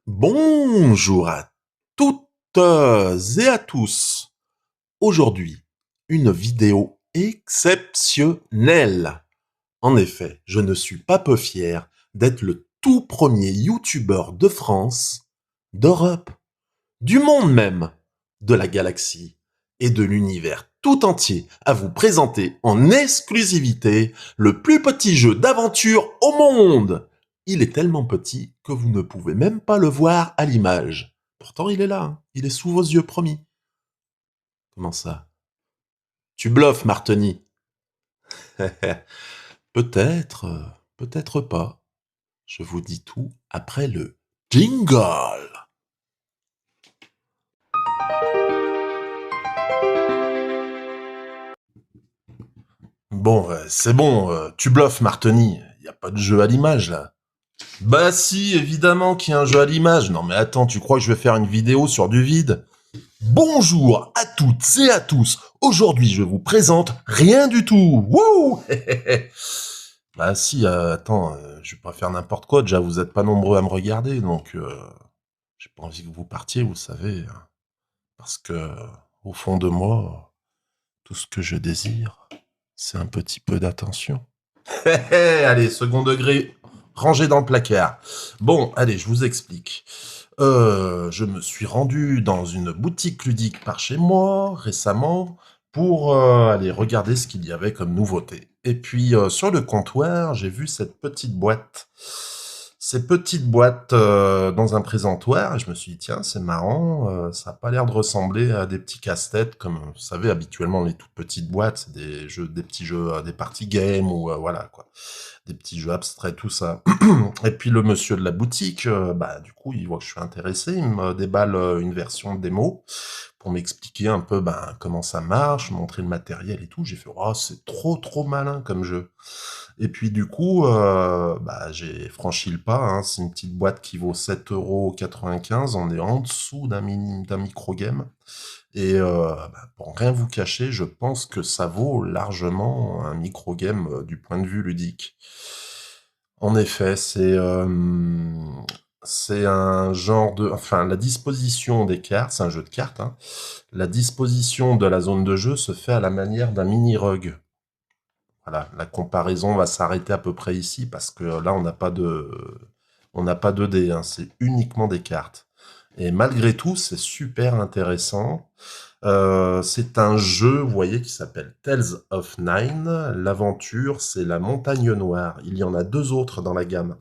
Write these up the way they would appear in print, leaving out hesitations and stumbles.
Bonjour à toutes et à tous. Aujourd'hui, une vidéo exceptionnelle. En effet, je ne suis pas peu fier d'être le tout premier youtubeur de France, d'Europe, du monde même, de la galaxie et de l'univers tout entier à vous présenter en exclusivité le plus petit jeu d'aventure au monde. Il est tellement petit que vous ne pouvez même pas le voir à l'image. Pourtant, il est là, hein. Il est sous vos yeux, promis. Comment ça? Tu bluffes, Martini. Peut-être, peut-être pas. Je vous dis tout après le jingle. Bon, c'est bon, tu bluffes, Martini. Il n'y a pas de jeu à l'image, là. Bah si, évidemment qu'il y a un jeu à l'image. Non mais attends, tu crois que je vais faire une vidéo sur du vide? Bonjour à toutes et à tous. Aujourd'hui, je vous présente rien du tout. Wouh. Bah si, attends, je vais pas faire n'importe quoi. Déjà, vous êtes pas nombreux à me regarder, donc j'ai pas envie que vous partiez, vous savez, hein. Parce que au fond de moi, tout ce que je désire, c'est un petit peu d'attention. Allez, second degré, rangé dans le placard. Bon, allez, je vous explique. Je me suis rendu dans une boutique ludique par chez moi récemment pour aller regarder ce qu'il y avait comme nouveauté. Et puis sur le comptoir, j'ai vu cette petite boîte. Ces petites boîtes dans un présentoir, et je me suis dit, tiens, c'est marrant, ça n'a pas l'air de ressembler à des petits casse-têtes, comme vous savez, habituellement, les toutes petites boîtes, c'est des jeux, des petits jeux, des party games, ou voilà, quoi. Des petits jeux abstraits, tout ça. Et puis le monsieur de la boutique, bah, du coup, il voit que je suis intéressé, il me déballe une version démo pour m'expliquer un peu ben, comment ça marche, montrer le matériel et tout. J'ai fait, oh, c'est trop malin comme jeu. Et puis du coup, bah, j'ai franchi le pas, hein. C'est une petite boîte qui vaut 7,95 €. On est en dessous d'un micro-game. Et bah, pour rien vous cacher, je pense que ça vaut largement un micro-game du point de vue ludique. En effet, c'est un genre de... Enfin, la disposition des cartes, c'est un jeu de cartes, hein. La disposition de la zone de jeu se fait à la manière d'un mini-rug. Voilà, la comparaison va s'arrêter à peu près ici parce que là, on n'a pas de dés, hein, c'est uniquement des cartes. Et malgré tout, c'est super intéressant. C'est un jeu, vous voyez, qui s'appelle Tales of Nine. L'aventure, c'est la Montagne Noire. Il y en a deux autres dans la gamme.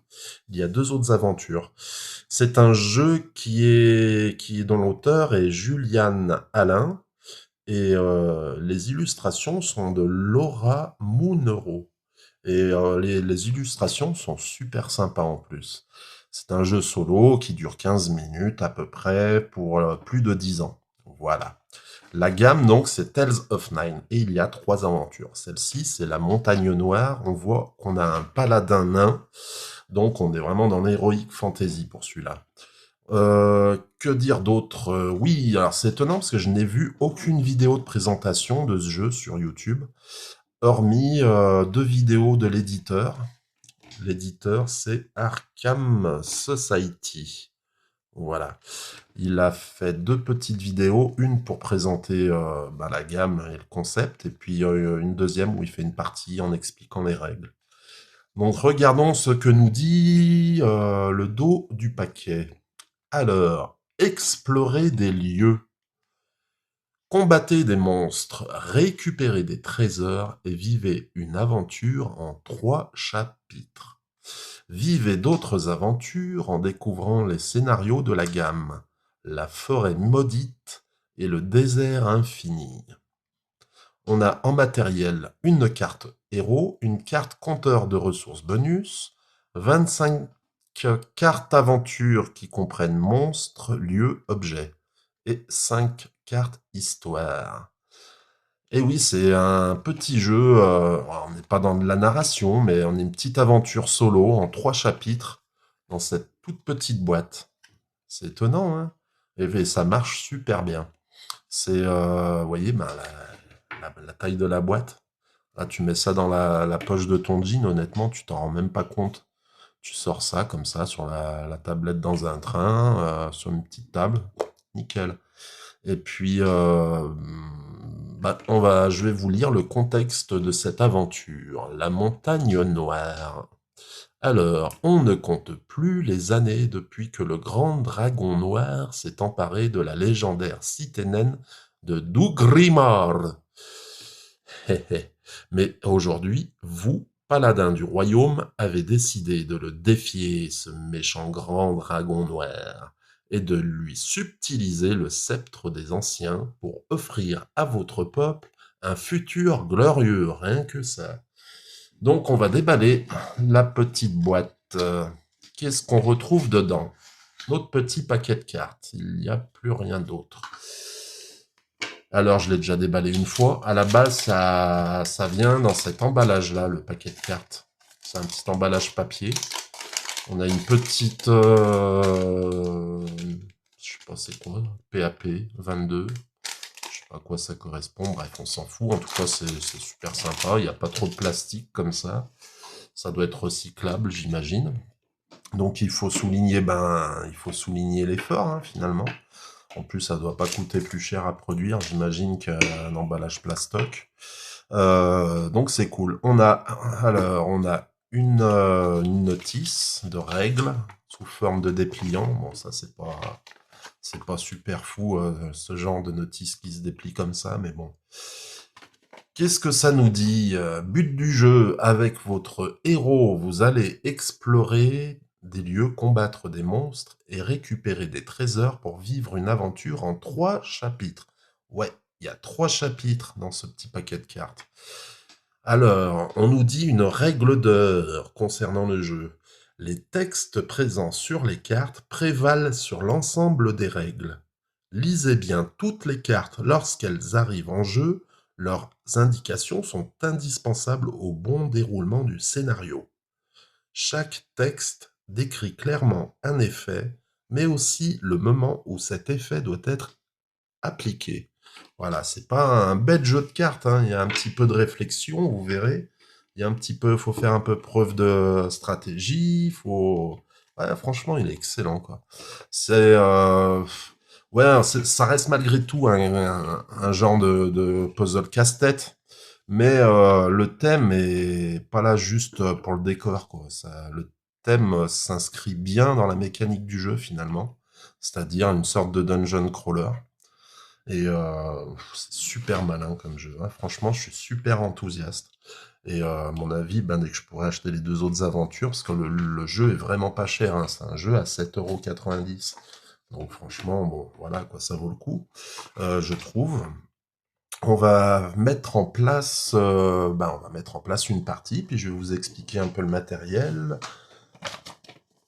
Il y a deux autres aventures. C'est un jeu dont l'auteur est Julian Alain. Et les illustrations sont de Laura Munro. Et les illustrations sont super sympas en plus. C'est un jeu solo qui dure 15 minutes à peu près pour plus de 10 ans. Voilà. La gamme, donc, c'est Tales of Nine. Et il y a trois aventures. Celle-ci, c'est la Montagne Noire. On voit qu'on a un paladin nain. Donc, on est vraiment dans l'heroic fantasy pour celui-là. Que dire d'autre? Oui, alors c'est étonnant parce que je n'ai vu aucune vidéo de présentation de ce jeu sur YouTube, hormis deux vidéos de l'éditeur. L'éditeur, c'est Arkham Society. Voilà. Il a fait deux petites vidéos, une pour présenter bah, la gamme et le concept, et puis une deuxième où il fait une partie en expliquant les règles. Donc regardons ce que nous dit le dos du paquet. Alors, explorez des lieux, combattez des monstres, récupérez des trésors et vivez une aventure en 3 chapitres. Vivez d'autres aventures en découvrant les scénarios de la gamme, la forêt maudite et le désert infini. On a en matériel une carte héros, une carte compteur de ressources bonus, 25 cartes aventures qui comprennent monstres, lieux, objets, et 5 cartes histoire. Et oui, c'est un petit jeu, on n'est pas dans de la narration, mais on est une petite aventure solo en 3 chapitres dans cette toute petite boîte. C'est étonnant, hein? Et ça marche super bien. C'est, vous voyez, ben, la taille de la boîte. Là, tu mets ça dans la poche de ton jean, honnêtement, tu t'en rends même pas compte. Tu sors ça comme ça sur la tablette dans un train, sur une petite table. Nickel. Et puis, je vais vous lire le contexte de cette aventure. La montagne noire. Alors, on ne compte plus les années depuis que le grand dragon noir s'est emparé de la légendaire cité naine de Dougrimar. Mais aujourd'hui, vous, paladin du royaume, avez décidé de le défier, ce méchant grand dragon noir, et de lui subtiliser le sceptre des anciens pour offrir à votre peuple un futur glorieux, rien que ça. Donc on va déballer la petite boîte. Qu'est-ce qu'on retrouve dedans? Notre petit paquet de cartes. Il n'y a plus rien d'autre. Alors, je l'ai déjà déballé une fois. À la base, ça vient dans cet emballage-là, le paquet de cartes. C'est un petit emballage papier. On a une petite... je sais pas c'est quoi, PAP 22. Je sais pas à quoi ça correspond. Bref, on s'en fout. En tout cas, c'est super sympa. Il n'y a pas trop de plastique comme ça. Ça doit être recyclable, j'imagine. Donc, il faut souligner l'effort, hein, finalement. En plus, ça doit pas coûter plus cher à produire, j'imagine, qu'un emballage plastoc. Donc c'est cool. On a une notice de règles sous forme de dépliant. Bon, ça c'est pas super fou ce genre de notice qui se déplie comme ça, mais bon. Qu'est-ce que ça nous dit? But du jeu, avec votre héros, vous allez explorer des lieux, combattre des monstres et récupérer des trésors pour vivre une aventure en 3 chapitres. Ouais, il y a 3 chapitres dans ce petit paquet de cartes. Alors, on nous dit une règle d'heure concernant le jeu. Les textes présents sur les cartes prévalent sur l'ensemble des règles. Lisez bien toutes les cartes lorsqu'elles arrivent en jeu. Leurs indications sont indispensables au bon déroulement du scénario. Chaque texte décrit clairement un effet, mais aussi le moment où cet effet doit être appliqué. Voilà, c'est pas un bête jeu de cartes, hein. Il y a un petit peu de réflexion, vous verrez. Faut faire un peu preuve de stratégie, Ouais, franchement, il est excellent, quoi. Ça reste malgré tout un genre de puzzle casse-tête, mais le thème est pas là juste pour le décor, quoi. Le thème s'inscrit bien dans la mécanique du jeu, finalement, c'est-à-dire une sorte de dungeon crawler. Et c'est super malin comme jeu, hein. Franchement, je suis super enthousiaste. Et à mon avis, dès que je pourrai acheter les 2 autres aventures, parce que le jeu est vraiment pas cher, hein. C'est un jeu à 7,90 €. Donc franchement, bon, voilà, quoi, ça vaut le coup, je trouve. On va mettre en place, une partie, puis je vais vous expliquer un peu le matériel.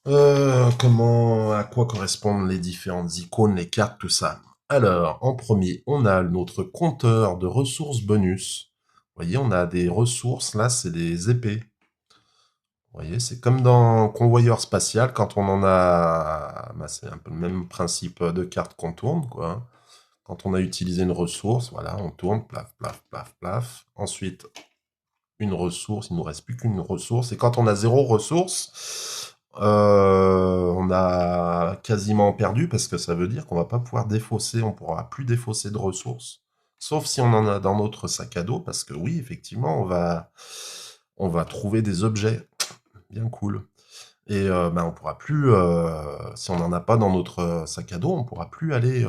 À quoi correspondent les différentes icônes, les cartes, tout ça. Alors, en premier, on a notre compteur de ressources bonus. Vous voyez, on a des ressources, là, c'est des épées. Vous voyez, c'est comme dans Convoyeur spatial, quand on en a... c'est un peu le même principe de carte qu'on tourne, quoi, hein. Quand on a utilisé une ressource, voilà, on tourne, plaf, plaf, plaf, plaf. Ensuite, une ressource, il nous reste plus qu'une ressource. Et quand on a 0 ressource, on a quasiment perdu parce que ça veut dire qu'on va pas pouvoir défausser, on pourra plus défausser de ressources. Sauf si on en a dans notre sac à dos, parce que oui, effectivement, on va trouver des objets bien cool. Et on pourra plus, si on n'en a pas dans notre sac à dos, on pourra plus aller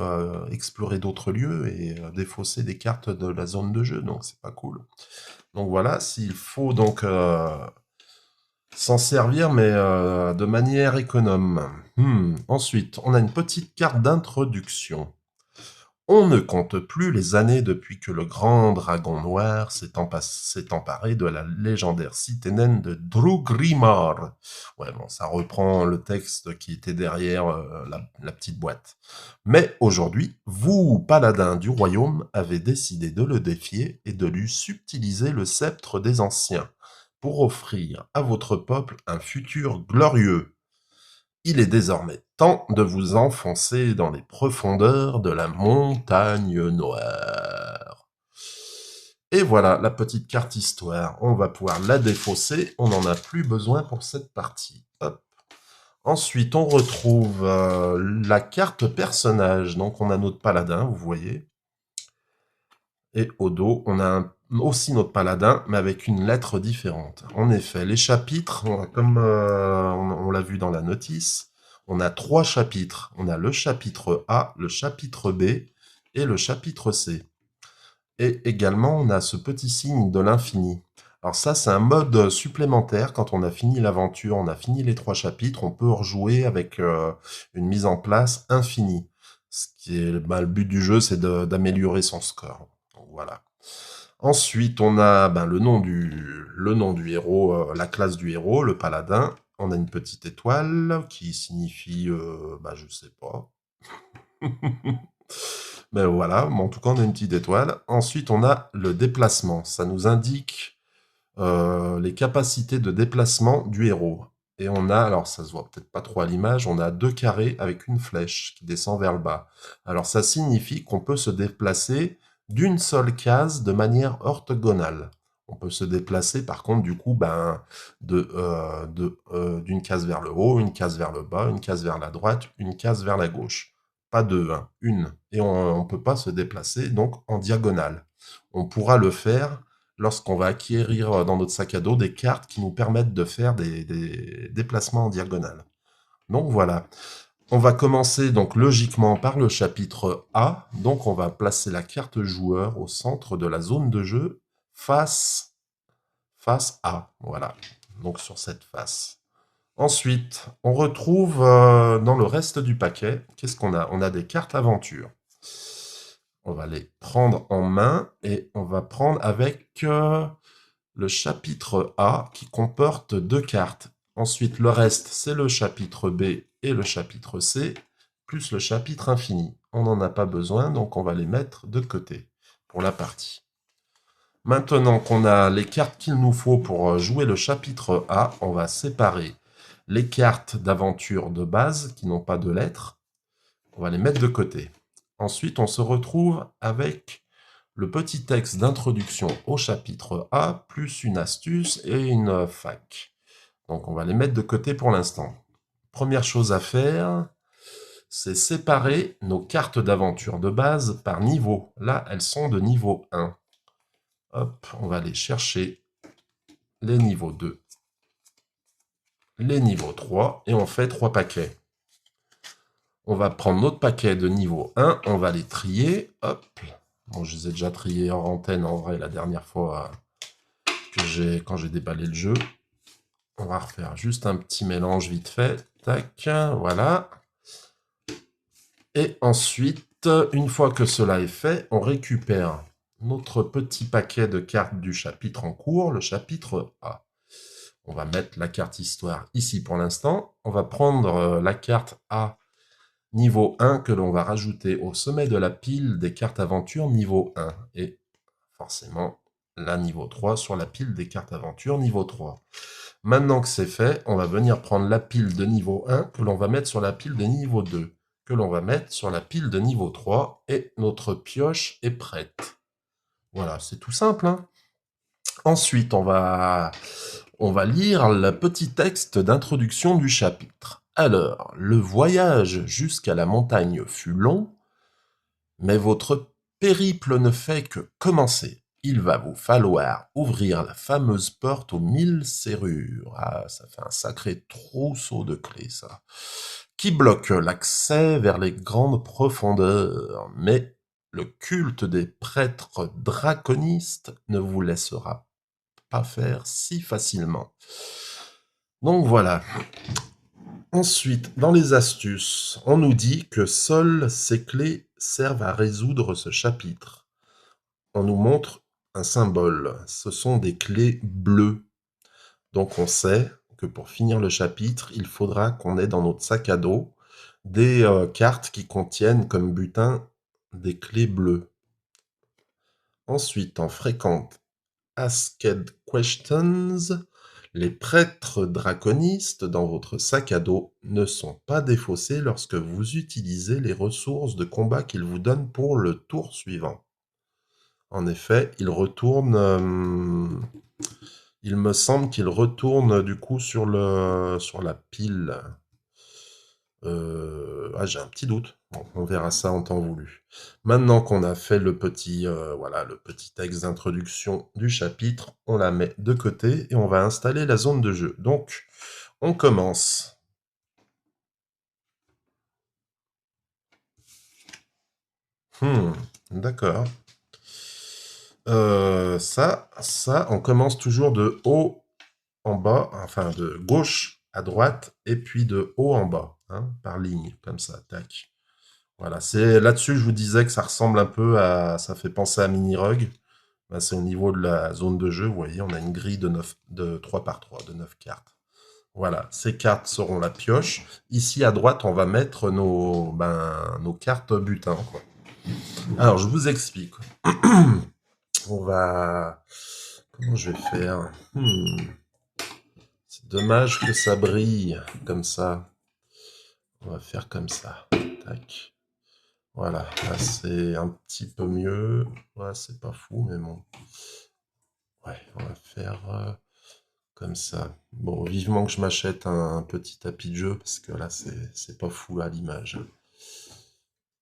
explorer d'autres lieux et défausser des cartes de la zone de jeu, donc c'est pas cool. Donc voilà, s'il faut donc s'en servir, mais de manière économe. Ensuite, on a une petite carte d'introduction. On ne compte plus les années depuis que le grand dragon noir s'est emparé de la légendaire cité naine de Dougrimar. Ouais, bon, ça reprend le texte qui était derrière la petite boîte. Mais aujourd'hui, vous, paladins du royaume, avez décidé de le défier et de lui subtiliser le sceptre des anciens pour offrir à votre peuple un futur glorieux. Il est désormais temps de vous enfoncer dans les profondeurs de la montagne noire. Et voilà, la petite carte histoire. On va pouvoir la défausser. On n'en a plus besoin pour cette partie. Hop. Ensuite, on retrouve la carte personnage. Donc, on a notre paladin, vous voyez. Et au dos, on a aussi notre paladin, mais avec une lettre différente. En effet, les chapitres, comme on l'a vu dans la notice, on a 3 chapitres. On a le chapitre A, le chapitre B et le chapitre C. Et également, on a ce petit signe de l'infini. Alors ça, c'est un mode supplémentaire. Quand on a fini l'aventure, on a fini les 3 chapitres, on peut rejouer avec une mise en place infinie. Ce qui est le but du jeu, c'est d'améliorer son score. Donc, voilà. Ensuite, on a le nom du héros, la classe du héros, le paladin. On a une petite étoile qui signifie, je sais pas. Ben voilà, en tout cas, on a une petite étoile. Ensuite, on a le déplacement. Ça nous indique les capacités de déplacement du héros. Et on a, alors ça se voit peut-être pas trop à l'image, on a 2 carrés avec une flèche qui descend vers le bas. Alors ça signifie qu'on peut se déplacer d'une seule case de manière orthogonale. On peut se déplacer par contre du coup d'une case vers le haut, une case vers le bas, une case vers la droite, une case vers la gauche. Pas deux, hein, une. Et on ne peut pas se déplacer donc en diagonale. On pourra le faire lorsqu'on va acquérir dans notre sac à dos des cartes qui nous permettent de faire des déplacements en diagonale. Donc voilà. On va commencer donc logiquement par le chapitre A. Donc on va placer la carte joueur au centre de la zone de jeu face A. Voilà. Donc sur cette face. Ensuite, on retrouve dans le reste du paquet, qu'est-ce qu'on a? On a des cartes aventure. On va les prendre en main et on va prendre avec le chapitre A qui comporte 2 cartes. Ensuite, le reste, c'est le chapitre B et le chapitre C, plus le chapitre infini. On n'en a pas besoin, donc on va les mettre de côté pour la partie. Maintenant qu'on a les cartes qu'il nous faut pour jouer le chapitre A, on va séparer les cartes d'aventure de base qui n'ont pas de lettres. On va les mettre de côté. Ensuite, on se retrouve avec le petit texte d'introduction au chapitre A, plus une astuce et une fac. Donc on va les mettre de côté pour l'instant. Première chose à faire, c'est séparer nos cartes d'aventure de base par niveau. Là, elles sont de niveau 1. Hop, on va aller chercher les niveaux 2, les niveaux 3, et on fait 3 paquets. On va prendre notre paquet de niveau 1, on va les trier, hop. Bon, je les ai déjà triés en antenne, en vrai, la dernière fois quand j'ai déballé le jeu. On va refaire juste un petit mélange vite fait. Tac, voilà. Et ensuite, une fois que cela est fait, on récupère notre petit paquet de cartes du chapitre en cours, le chapitre A. On va mettre la carte histoire ici pour l'instant. On va prendre la carte A niveau 1 que l'on va rajouter au sommet de la pile des cartes aventure niveau 1. Et forcément, la niveau 3 sur la pile des cartes aventure niveau 3. Maintenant que c'est fait, on va venir prendre la pile de niveau 1 que l'on va mettre sur la pile de niveau 2, que l'on va mettre sur la pile de niveau 3, et notre pioche est prête. Voilà, c'est tout simple, hein. Ensuite, on va lire le petit texte d'introduction du chapitre. Alors, le voyage jusqu'à la montagne fut long, mais votre périple ne fait que commencer. Il va vous falloir ouvrir la fameuse porte aux 1000 serrures. Ah, ça fait un sacré trousseau de clés, ça. Qui bloque l'accès vers les grandes profondeurs. Mais le culte des prêtres draconistes ne vous laissera pas faire si facilement. Donc voilà. Ensuite, dans les astuces, on nous dit que seules ces clés servent à résoudre ce chapitre. On nous montre un symbole. Ce sont des clés bleues. Donc on sait que pour finir le chapitre, il faudra qu'on ait dans notre sac à dos des cartes qui contiennent comme butin des clés bleues. Ensuite, en fréquente Asked Questions, les prêtres draconistes dans votre sac à dos ne sont pas défaussés lorsque vous utilisez les ressources de combat qu'ils vous donnent pour le tour suivant. En effet, ils retournent... il me semble qu'ils retournent du coup sur la pile. Ah, j'ai un petit doute. Bon, on verra ça en temps voulu. Maintenant qu'on a fait le petit, voilà, le petit texte d'introduction du chapitre, on la met de côté et on va installer la zone de jeu. Donc, on commence. Hmm, d'accord. On commence toujours de haut en bas, enfin de gauche à droite, et puis de haut en bas, hein, par ligne, comme ça, tac. Voilà, c'est là-dessus je vous disais que ça ressemble un peu à, ça fait penser à Mini Rug. Ben, c'est au niveau de la zone de jeu, vous voyez, on a une grille de 9, de 3 par 3, de 9 cartes. Voilà, ces cartes seront la pioche. Ici à droite, on va mettre nos cartes butin, quoi. Alors, je vous explique. On va... Comment je vais faire? C'est dommage que ça brille comme ça. On va faire comme ça. Tac. Voilà, là c'est un petit peu mieux. Ouais, c'est pas fou, mais bon. Ouais, on va faire comme ça. Bon, vivement que je m'achète un petit tapis de jeu, parce que là c'est pas fou à l'image.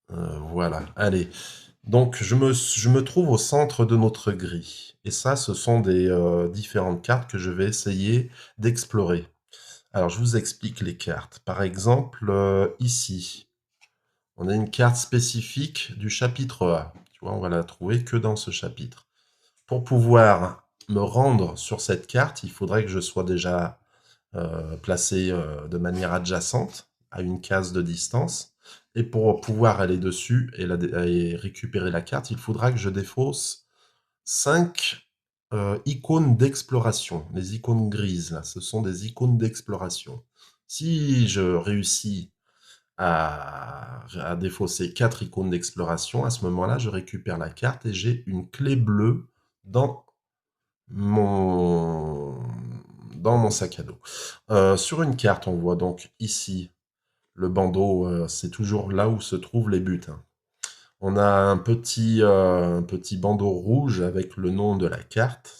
Voilà, allez. Donc je me trouve au centre de notre grille. Et ça, ce sont des différentes cartes que je vais essayer d'explorer. Alors, je vous explique les cartes. Par exemple, ici, on a une carte spécifique du chapitre A. Tu vois, on va la trouver que dans ce chapitre. Pour pouvoir me rendre sur cette carte, il faudrait que je sois déjà placé de manière adjacente à une case de distance. Et pour pouvoir aller dessus et récupérer la carte, il faudra que je défausse 5 icônes d'exploration. Les icônes grises, là, ce sont des icônes d'exploration. Si je réussis à défausser 4 icônes d'exploration, à ce moment-là, je récupère la carte et j'ai une clé bleue dans mon, dans mon sac à dos. Sur une carte, on voit donc ici le bandeau, c'est toujours là où se trouvent les buts, hein. On a un petit bandeau rouge avec le nom de la carte.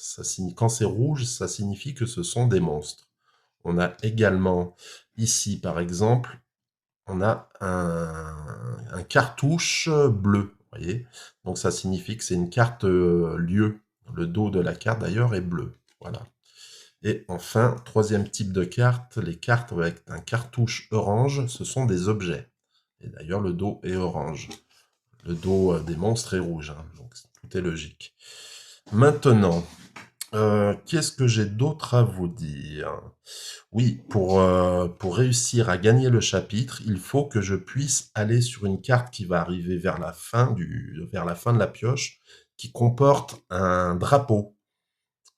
Quand c'est rouge, ça signifie que ce sont des monstres. On a également ici, par exemple, on a un cartouche bleu, vous voyez. Donc ça signifie que c'est une carte lieu. Le dos de la carte d'ailleurs est bleu. Voilà. Et enfin, troisième type de carte, les cartes avec un cartouche orange, ce sont des objets. Et d'ailleurs, le dos est orange. Le dos des monstres est rouge, hein, donc tout est logique. Maintenant, qu'est-ce que j'ai d'autre à vous dire? Oui, pour réussir à gagner le chapitre, il faut que je puisse aller sur une carte qui va arriver vers vers la fin de la pioche, qui comporte un drapeau.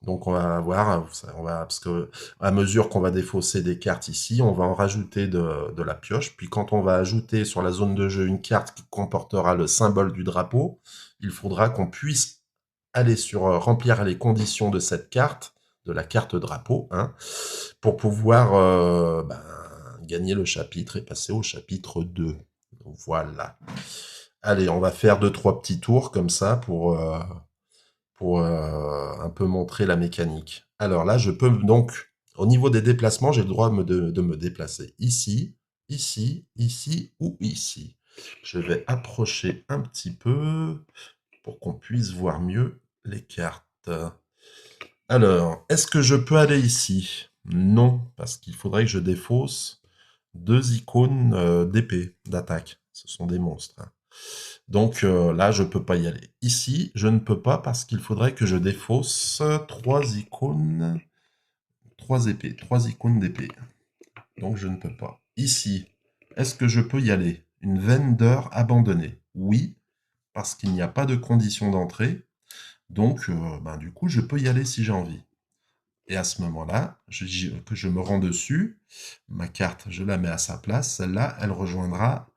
Donc on va voir, parce que à mesure qu'on va défausser des cartes ici, on va en rajouter de la pioche. Puis quand on va ajouter sur la zone de jeu une carte qui comportera le symbole du drapeau, il faudra qu'on puisse aller sur remplir les conditions de cette carte, de la carte drapeau, hein, pour pouvoir gagner le chapitre et passer au chapitre 2. Voilà. Allez, on va faire 2-3 petits tours comme ça pour un peu montrer la mécanique. Alors là, je peux donc, au niveau des déplacements, j'ai le droit de me déplacer ici, ici, ici ou ici. Je vais approcher un petit peu pour qu'on puisse voir mieux les cartes. Alors, est-ce que je peux aller ici? Non, parce qu'il faudrait que je défausse 2 icônes d'épée, d'attaque. Ce sont des monstres, hein. Donc là, je peux pas y aller. Ici, je ne peux pas parce qu'il faudrait que je défausse 3 icônes, 3 épées, 3 icônes d'épée. Donc je ne peux pas. Ici, est-ce que je peux y aller? Une veine d'heure abandonnée. Oui, parce qu'il n'y a pas de condition d'entrée. Donc, du coup, je peux y aller si j'ai envie. Et à ce moment-là, que je me rends dessus, ma carte, je la mets à sa place. Celle-là, elle rejoindra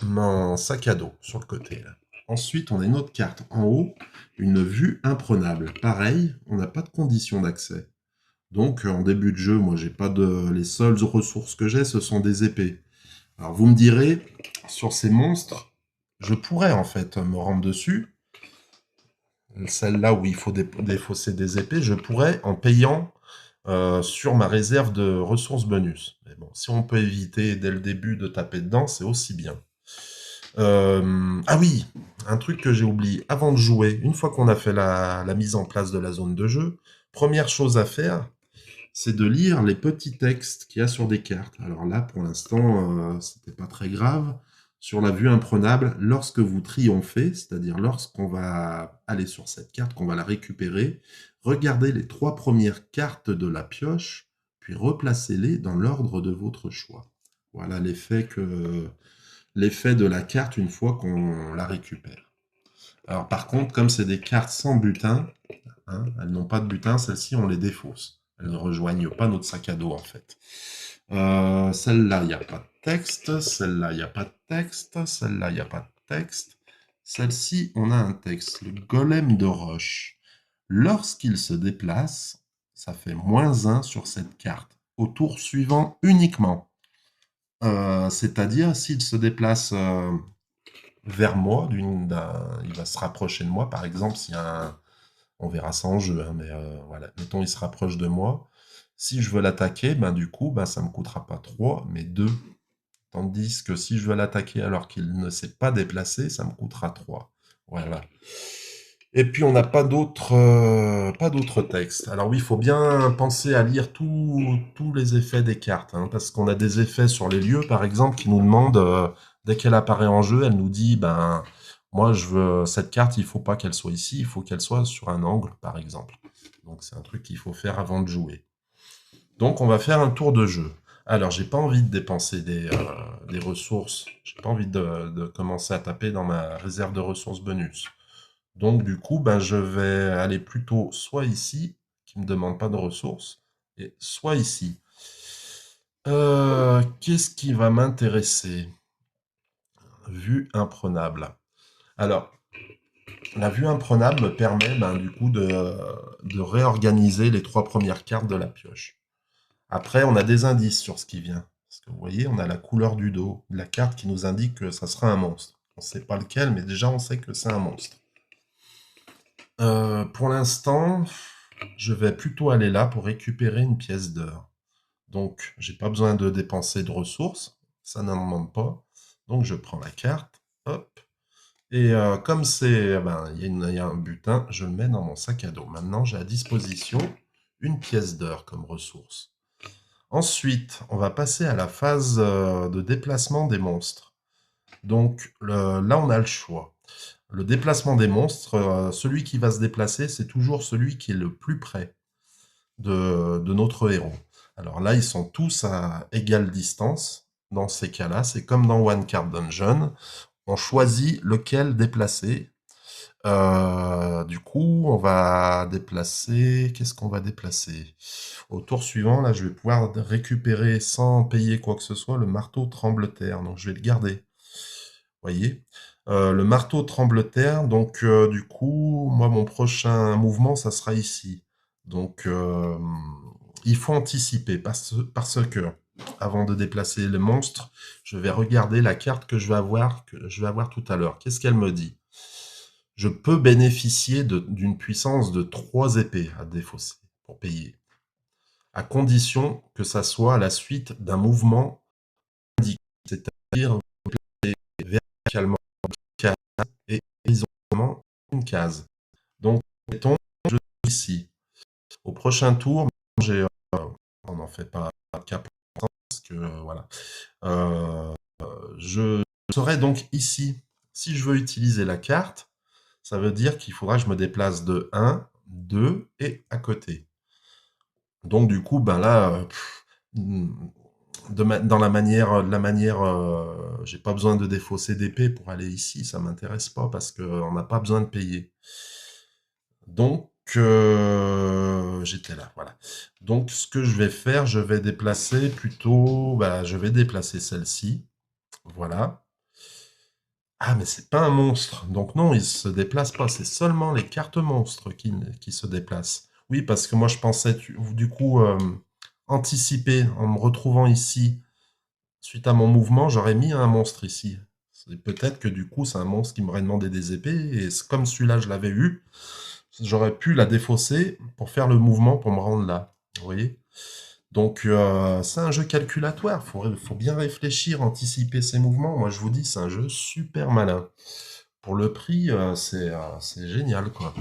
mon sac à dos sur le côté, là. Ensuite, on a une autre carte en haut, une vue imprenable. Pareil, on n'a pas de condition d'accès. Donc, en début de jeu, moi, j'ai pas de... Les seules ressources que j'ai, ce sont des épées. Alors, vous me direz, sur ces monstres, je pourrais, en fait, me rendre dessus. Celle-là où il faut défausser des épées, je pourrais, en payant sur ma réserve de ressources bonus. Mais bon, si on peut éviter dès le début de taper dedans, c'est aussi bien. Ah oui, un truc que j'ai oublié. Avant de jouer, une fois qu'on a fait la mise en place de la zone de jeu, première chose à faire, c'est de lire les petits textes qu'il y a sur des cartes. Alors là, pour l'instant, c'était pas très grave. Sur la vue imprenable, lorsque vous triomphez, c'est-à-dire lorsqu'on va aller sur cette carte, qu'on va la récupérer, regardez les 3 premières cartes de la pioche, puis replacez-les dans l'ordre de votre choix. Voilà l'effet de la carte une fois qu'on la récupère. Alors par contre, comme c'est des cartes sans butin, hein, elles n'ont pas de butin, celles-ci on les défausse. Elles ne rejoignent pas notre sac à dos en fait. Celle-là, il n'y a pas de texte. Celle-là, il n'y a pas de texte. Celle-là, il n'y a pas de texte. Celle-ci, on a un texte. Le golem de roche. Lorsqu'il se déplace, ça fait -1 sur cette carte. Au tour suivant uniquement. C'est-à-dire, s'il se déplace vers moi, il va se rapprocher de moi. Par exemple, s'il y a un, on verra ça en jeu, hein, mais voilà. Mettons, il se rapproche de moi. Si je veux l'attaquer, ben, du coup, ben, ça me coûtera pas 3, mais 2. Tandis que si je veux l'attaquer alors qu'il ne s'est pas déplacé, ça me coûtera 3. Voilà. Et puis, on n'a pas d'autres textes. Alors oui, il faut bien penser à lire tous les effets des cartes, hein, parce qu'on a des effets sur les lieux, par exemple, qui nous demandent, dès qu'elle apparaît en jeu, elle nous dit, ben, moi, je veux cette carte, il faut pas qu'elle soit ici, il faut qu'elle soit sur un angle, par exemple. Donc, c'est un truc qu'il faut faire avant de jouer. Donc, on va faire un tour de jeu. Alors, j'ai pas envie de dépenser des ressources. J'ai pas envie de commencer à taper dans ma réserve de ressources bonus. Donc, du coup, ben, je vais aller plutôt soit ici, qui me demande pas de ressources, et soit ici. Qu'est-ce qui va m'intéresser? Vue imprenable. Alors, la vue imprenable me permet, ben, du coup, de réorganiser les 3 premières cartes de la pioche. Après, on a des indices sur ce qui vient. Parce que vous voyez, on a la couleur du dos de la carte qui nous indique que ça sera un monstre. On ne sait pas lequel, mais déjà on sait que c'est un monstre. Pour l'instant, je vais plutôt aller là pour récupérer une pièce d'or. Donc, j'ai pas besoin de dépenser de ressources, ça n'en demande pas. Donc, je prends la carte, hop, et comme c'est, ben, il y a un butin, je le mets dans mon sac à dos. Maintenant, j'ai à disposition une pièce d'or comme ressource. Ensuite, on va passer à la phase de déplacement des monstres. Donc là, on a le choix. Le déplacement des monstres, celui qui va se déplacer, c'est toujours celui qui est le plus près de notre héros. Alors là, ils sont tous à égale distance. Dans ces cas-là, c'est comme dans One Card Dungeon. On choisit lequel déplacer. Du coup, on va déplacer... Qu'est-ce qu'on va déplacer? Au tour suivant, là, je vais pouvoir récupérer sans payer quoi que ce soit le marteau tremble-terre. Donc, je vais le garder. Voyez? Le marteau tremble-terre. Donc, du coup, moi, mon prochain mouvement, ça sera ici. Donc, il faut anticiper parce que, avant de déplacer le monstre, je vais regarder la carte que je vais avoir tout à l'heure. Qu'est-ce qu'elle me dit? Je peux bénéficier d'une puissance de 3 épées à défausser pour payer, à condition que ça soit à la suite d'un mouvement indiqué, c'est-à-dire verticalement une case et horizontalement une case. Donc, mettons, je suis ici. Au prochain tour, on n'en fait pas cas pour l'instant, parce que voilà. Je serai donc ici. Si je veux utiliser la carte, ça veut dire qu'il faudra que je me déplace de 1, 2 et à côté. Donc du coup, ben là, dans la manière, j'ai pas besoin de défausser d'épée pour aller ici, ça m'intéresse pas parce qu'on n'a pas besoin de payer. Donc j'étais là, voilà. Donc ce que je vais faire, je vais déplacer plutôt, je vais déplacer celle-ci, voilà. Ah, mais c'est pas un monstre. Donc non, il se déplace pas. C'est seulement les cartes monstres qui se déplacent. Oui, parce que moi, je pensais, du coup, anticiper en me retrouvant ici, suite à mon mouvement, j'aurais mis un monstre ici. Peut-être que du coup, c'est un monstre qui m'aurait demandé des épées, et comme celui-là, je l'avais eu, j'aurais pu la défausser pour faire le mouvement pour me rendre là. Vous voyez? Donc, c'est un jeu calculatoire. Faut bien réfléchir, anticiper ses mouvements. Moi, je vous dis, c'est un jeu super malin. Pour le prix, c'est génial, quoi.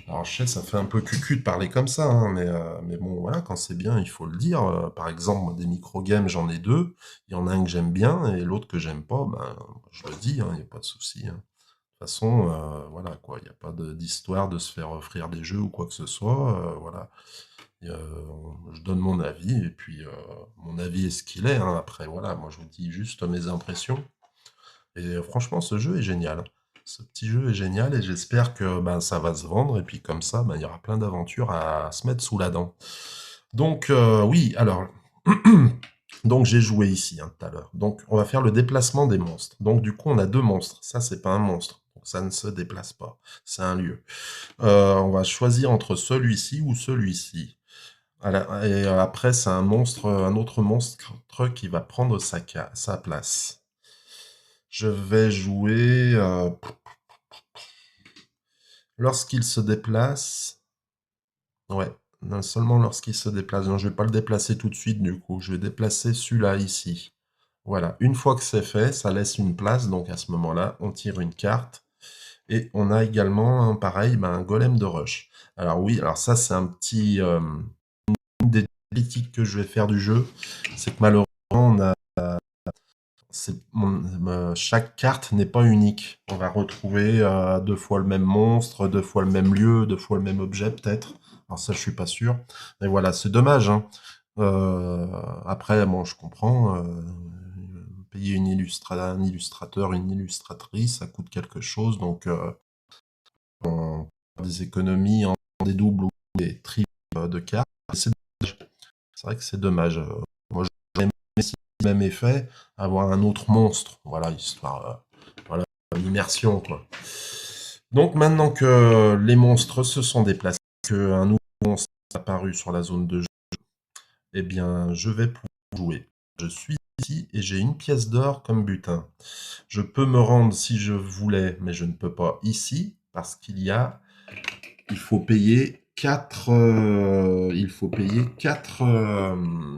Alors, je sais, ça fait un peu cucu de parler comme ça, hein, mais bon, voilà, quand c'est bien, il faut le dire. Par exemple, moi, des micro-games, j'en ai deux. Il y en a un que j'aime bien et l'autre que j'aime pas, ben, je le dis, hein, il n'y a pas de souci, hein. De toute façon, voilà, quoi, il n'y a pas d'histoire de se faire offrir des jeux ou quoi que ce soit, voilà. Et, je donne mon avis, et puis mon avis est ce qu'il est, hein. Après, voilà, moi je vous dis juste mes impressions. Et franchement, ce jeu est génial. Ce petit jeu est génial et j'espère que ben, ça va se vendre. Et puis comme ça, ben, il y aura plein d'aventures à se mettre sous la dent. Donc oui, alors, donc j'ai joué ici hein, tout à l'heure. Donc on va faire le déplacement des monstres. Donc du coup, on a deux monstres. Ça, c'est pas un monstre. Donc ça ne se déplace pas. C'est un lieu. On va choisir entre celui-ci ou celui-ci. Et après, c'est un monstre, un autre monstre qui va prendre sa place. Je vais jouer lorsqu'il se déplace. Ouais, non, seulement lorsqu'il se déplace. Non, je vais pas le déplacer tout de suite du coup. Je vais déplacer celui-là ici. Voilà. Une fois que c'est fait, ça laisse une place. Donc à ce moment-là, on tire une carte. Et on a également, pareil, ben, un golem de rush. Alors oui, alors ça c'est un petit... une des critiques que je vais faire du jeu, c'est que malheureusement, on a chaque carte n'est pas unique. On va retrouver deux fois le même monstre, deux fois le même lieu, deux fois le même objet peut-être. Alors ça, je suis pas sûr. Mais voilà, c'est dommage, hein. Après, bon, je comprends. Payer un illustrateur, une illustratrice, ça coûte quelque chose. Donc, on fait des économies en des doubles ou des triples de cartes. C'est vrai que c'est dommage. Moi, j'aurais aimé, si le même effet, avoir un autre monstre. Voilà, histoire, voilà, l'immersion, quoi. Donc, maintenant que les monstres se sont déplacés, qu'un nouveau monstre est apparu sur la zone de jeu, eh bien, je vais pouvoir jouer. Je suis ici et j'ai une pièce d'or comme butin. Je peux me rendre si je voulais, mais je ne peux pas ici, parce il faut payer 4,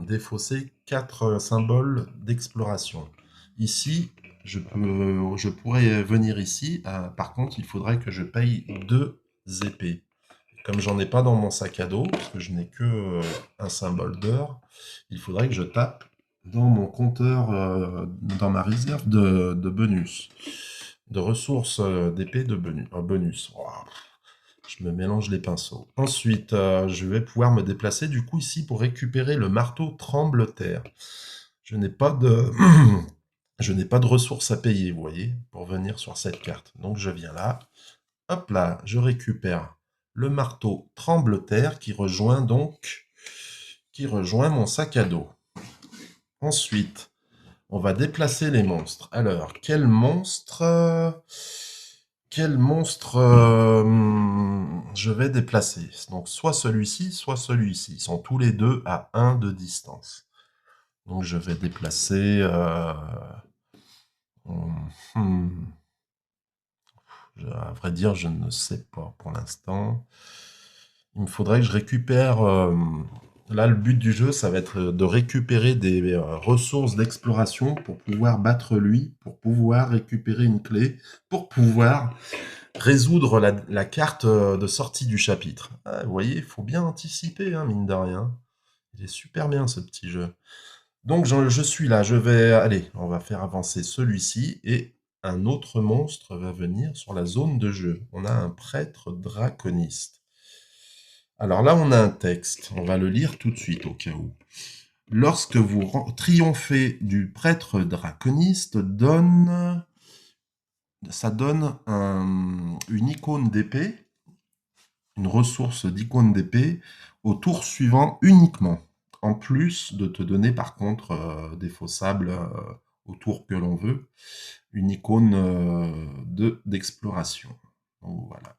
défausser 4 symboles d'exploration. Ici, je pourrais venir ici. Par contre, il faudrait que je paye 2 épées. Comme j'en ai pas dans mon sac à dos, parce que je n'ai que un symbole d'or, il faudrait que je tape dans mon compteur, dans ma réserve de bonus, de ressources d'épée de bonus. Ouah, je me mélange les pinceaux. Ensuite, je vais pouvoir me déplacer du coup ici pour récupérer le marteau tremble-terre. Je n'ai pas de... je n'ai pas de ressources à payer, vous voyez, pour venir sur cette carte. Donc je viens là. Hop là, je récupère le marteau tremble-terre qui rejoint mon sac à dos. Ensuite, on va déplacer les monstres. Alors, quel monstre je vais déplacer? Donc, soit celui-ci, soit celui-ci. Ils sont tous les deux à 1 de distance. Donc, je vais déplacer... hmm, à vrai dire, je ne sais pas pour l'instant. Il me faudrait que je récupère... là, le but du jeu, ça va être de récupérer des ressources d'exploration pour pouvoir battre lui, pour pouvoir récupérer une clé, pour pouvoir résoudre la carte de sortie du chapitre. Ah, vous voyez, il faut bien anticiper, hein, mine de rien. Il est super bien, ce petit jeu. Donc, je suis là. Je vais... Allez, on va faire avancer celui-ci et un autre monstre va venir sur la zone de jeu. On a un prêtre draconiste. Alors là, on a un texte. On va le lire tout de suite au cas où. Lorsque vous triomphez du prêtre draconiste, ça donne une icône d'épée, une ressource d'icône d'épée au tour suivant uniquement. En plus de te donner par contre des faux sables au tour que l'on veut, une icône d'exploration. Donc voilà.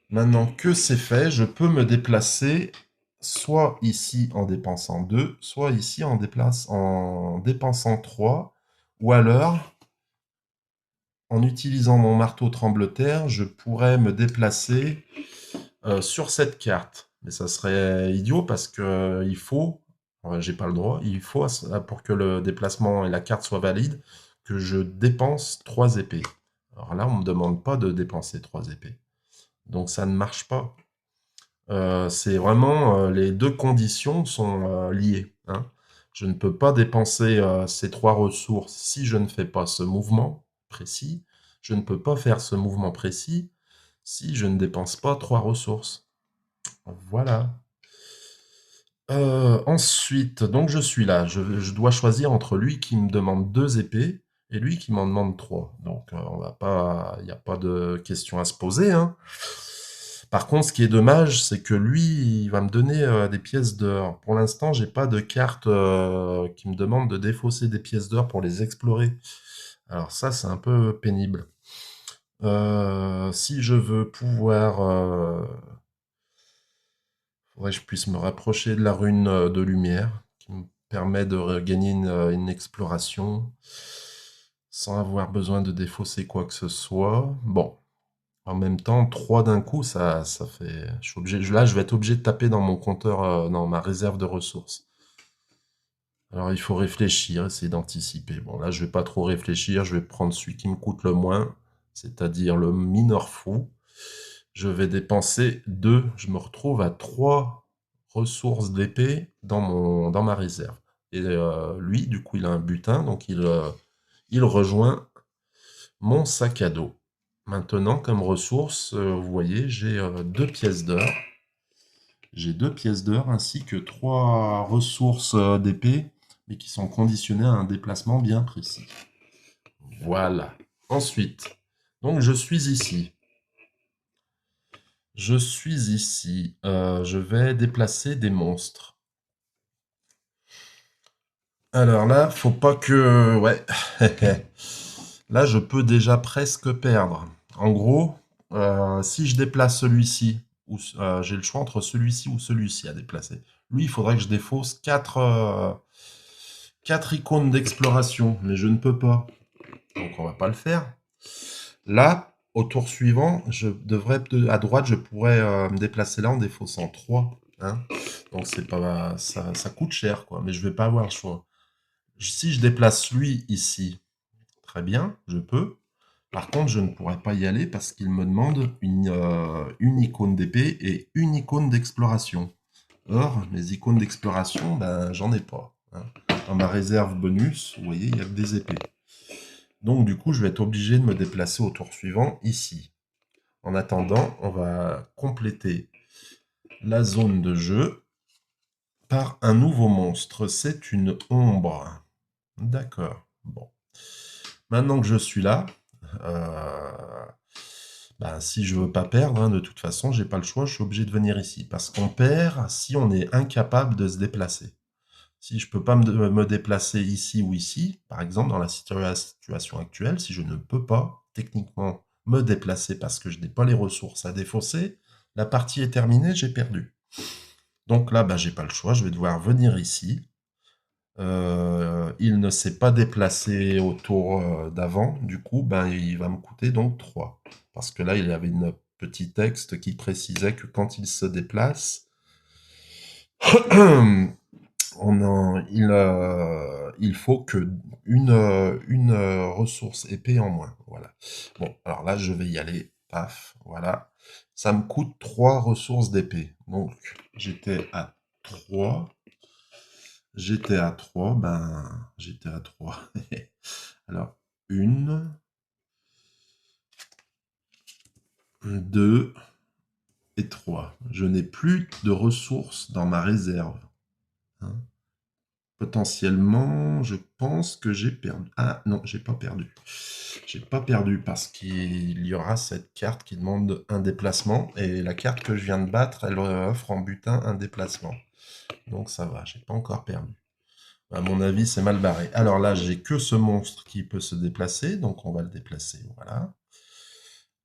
Maintenant que c'est fait, je peux me déplacer soit ici en dépensant 2, soit ici en dépensant 3, ou alors, en utilisant mon marteau tremble-terre, je pourrais me déplacer sur cette carte. Mais ça serait idiot parce que il faut, j'ai pas le droit, il faut, pour que le déplacement et la carte soient valides, que je dépense 3 épées. Alors là, on me demande pas de dépenser 3 épées. Donc ça ne marche pas. C'est vraiment, les deux conditions sont liées, hein. Je ne peux pas dépenser ces 3 ressources si je ne fais pas ce mouvement précis. Je ne peux pas faire ce mouvement précis si je ne dépense pas 3 ressources. Voilà. Ensuite, donc je suis là. Je dois choisir entre lui qui me demande 2 épées et lui qui m'en demande 3. Donc on va pas, il n'y a pas de question à se poser, hein. Par contre, ce qui est dommage, c'est que lui, il va me donner des pièces d'or. Pour l'instant, j'ai pas de carte qui me demande de défausser des pièces d'or pour les explorer. Alors ça, c'est un peu pénible. Si je veux pouvoir, faudrait que je puisse me rapprocher de la rune de lumière, qui me permet de gagner une exploration sans avoir besoin de défausser quoi que ce soit. Bon, en même temps, 3 d'un coup, ça fait... Je suis obligé, là, je vais être obligé de taper dans mon compteur, dans ma réserve de ressources. Alors, il faut réfléchir, essayer d'anticiper. Bon, là, je vais pas trop réfléchir, je vais prendre celui qui me coûte le moins, c'est-à-dire le mineur fou. Je vais dépenser 2. Je me retrouve à 3 ressources d'épée dans ma réserve. Et lui, du coup, il a un butin, donc il rejoint mon sac à dos. Maintenant, comme ressource, vous voyez, j'ai 2 pièces d'or. J'ai 2 pièces d'or ainsi que 3 ressources d'épée, mais qui sont conditionnées à un déplacement bien précis. Voilà. Ensuite, donc je suis ici. Je suis ici. Je vais déplacer des monstres. Alors là, faut pas que... Ouais. Là, je peux déjà presque perdre. En gros, si je déplace celui-ci, ou j'ai le choix entre celui-ci ou celui-ci à déplacer. Lui, il faudrait que je défausse 4 icônes d'exploration, mais je ne peux pas. Donc on va pas le faire. Là, au tour suivant, à droite, je pourrais me déplacer là en défaussant 3. Hein. Donc c'est pas ça coûte cher, quoi, mais je vais pas avoir le choix. Si je déplace lui ici, très bien, je peux. Par contre, je ne pourrais pas y aller parce qu'il me demande une icône d'épée et une icône d'exploration. Or, mes icônes d'exploration, ben, j'en ai pas. Hein. Dans ma réserve bonus, vous voyez, il y a que des épées. Donc, du coup, je vais être obligé de me déplacer au tour suivant, ici. En attendant, on va compléter la zone de jeu par un nouveau monstre. C'est une ombre. D'accord. Bon. Maintenant que je suis là, ben, si je veux pas perdre, hein, de toute façon, j'ai pas le choix, je suis obligé de venir ici. Parce qu'on perd si on est incapable de se déplacer. Si je peux pas me déplacer ici ou ici, par exemple, dans la situation actuelle, si je ne peux pas, techniquement, me déplacer parce que je n'ai pas les ressources à défausser, la partie est terminée, j'ai perdu. Donc là, ben, j'ai pas le choix, je vais devoir venir ici. Il ne s'est pas déplacé au tour d'avant, du coup, ben, il va me coûter donc 3. Parce que là, il y avait un petit texte qui précisait que quand il se déplace, il faut que une ressource épée en moins. Voilà. Bon, alors là, je vais y aller. Paf, voilà. Ça me coûte 3 ressources d'épée. Donc, j'étais à 3. J'étais à 3. Ben, j'étais à 3. Alors, 1, 2 et 3. Je n'ai plus de ressources dans ma réserve. Hein. Potentiellement, je pense que j'ai perdu. Ah non, j'ai pas perdu. J'ai pas perdu parce qu'il y aura cette carte qui demande un déplacement et la carte que je viens de battre, elle offre en butin un déplacement. Donc ça va, j'ai pas encore perdu. À mon avis, c'est mal barré. Alors là, j'ai que ce monstre qui peut se déplacer, donc on va le déplacer. Voilà.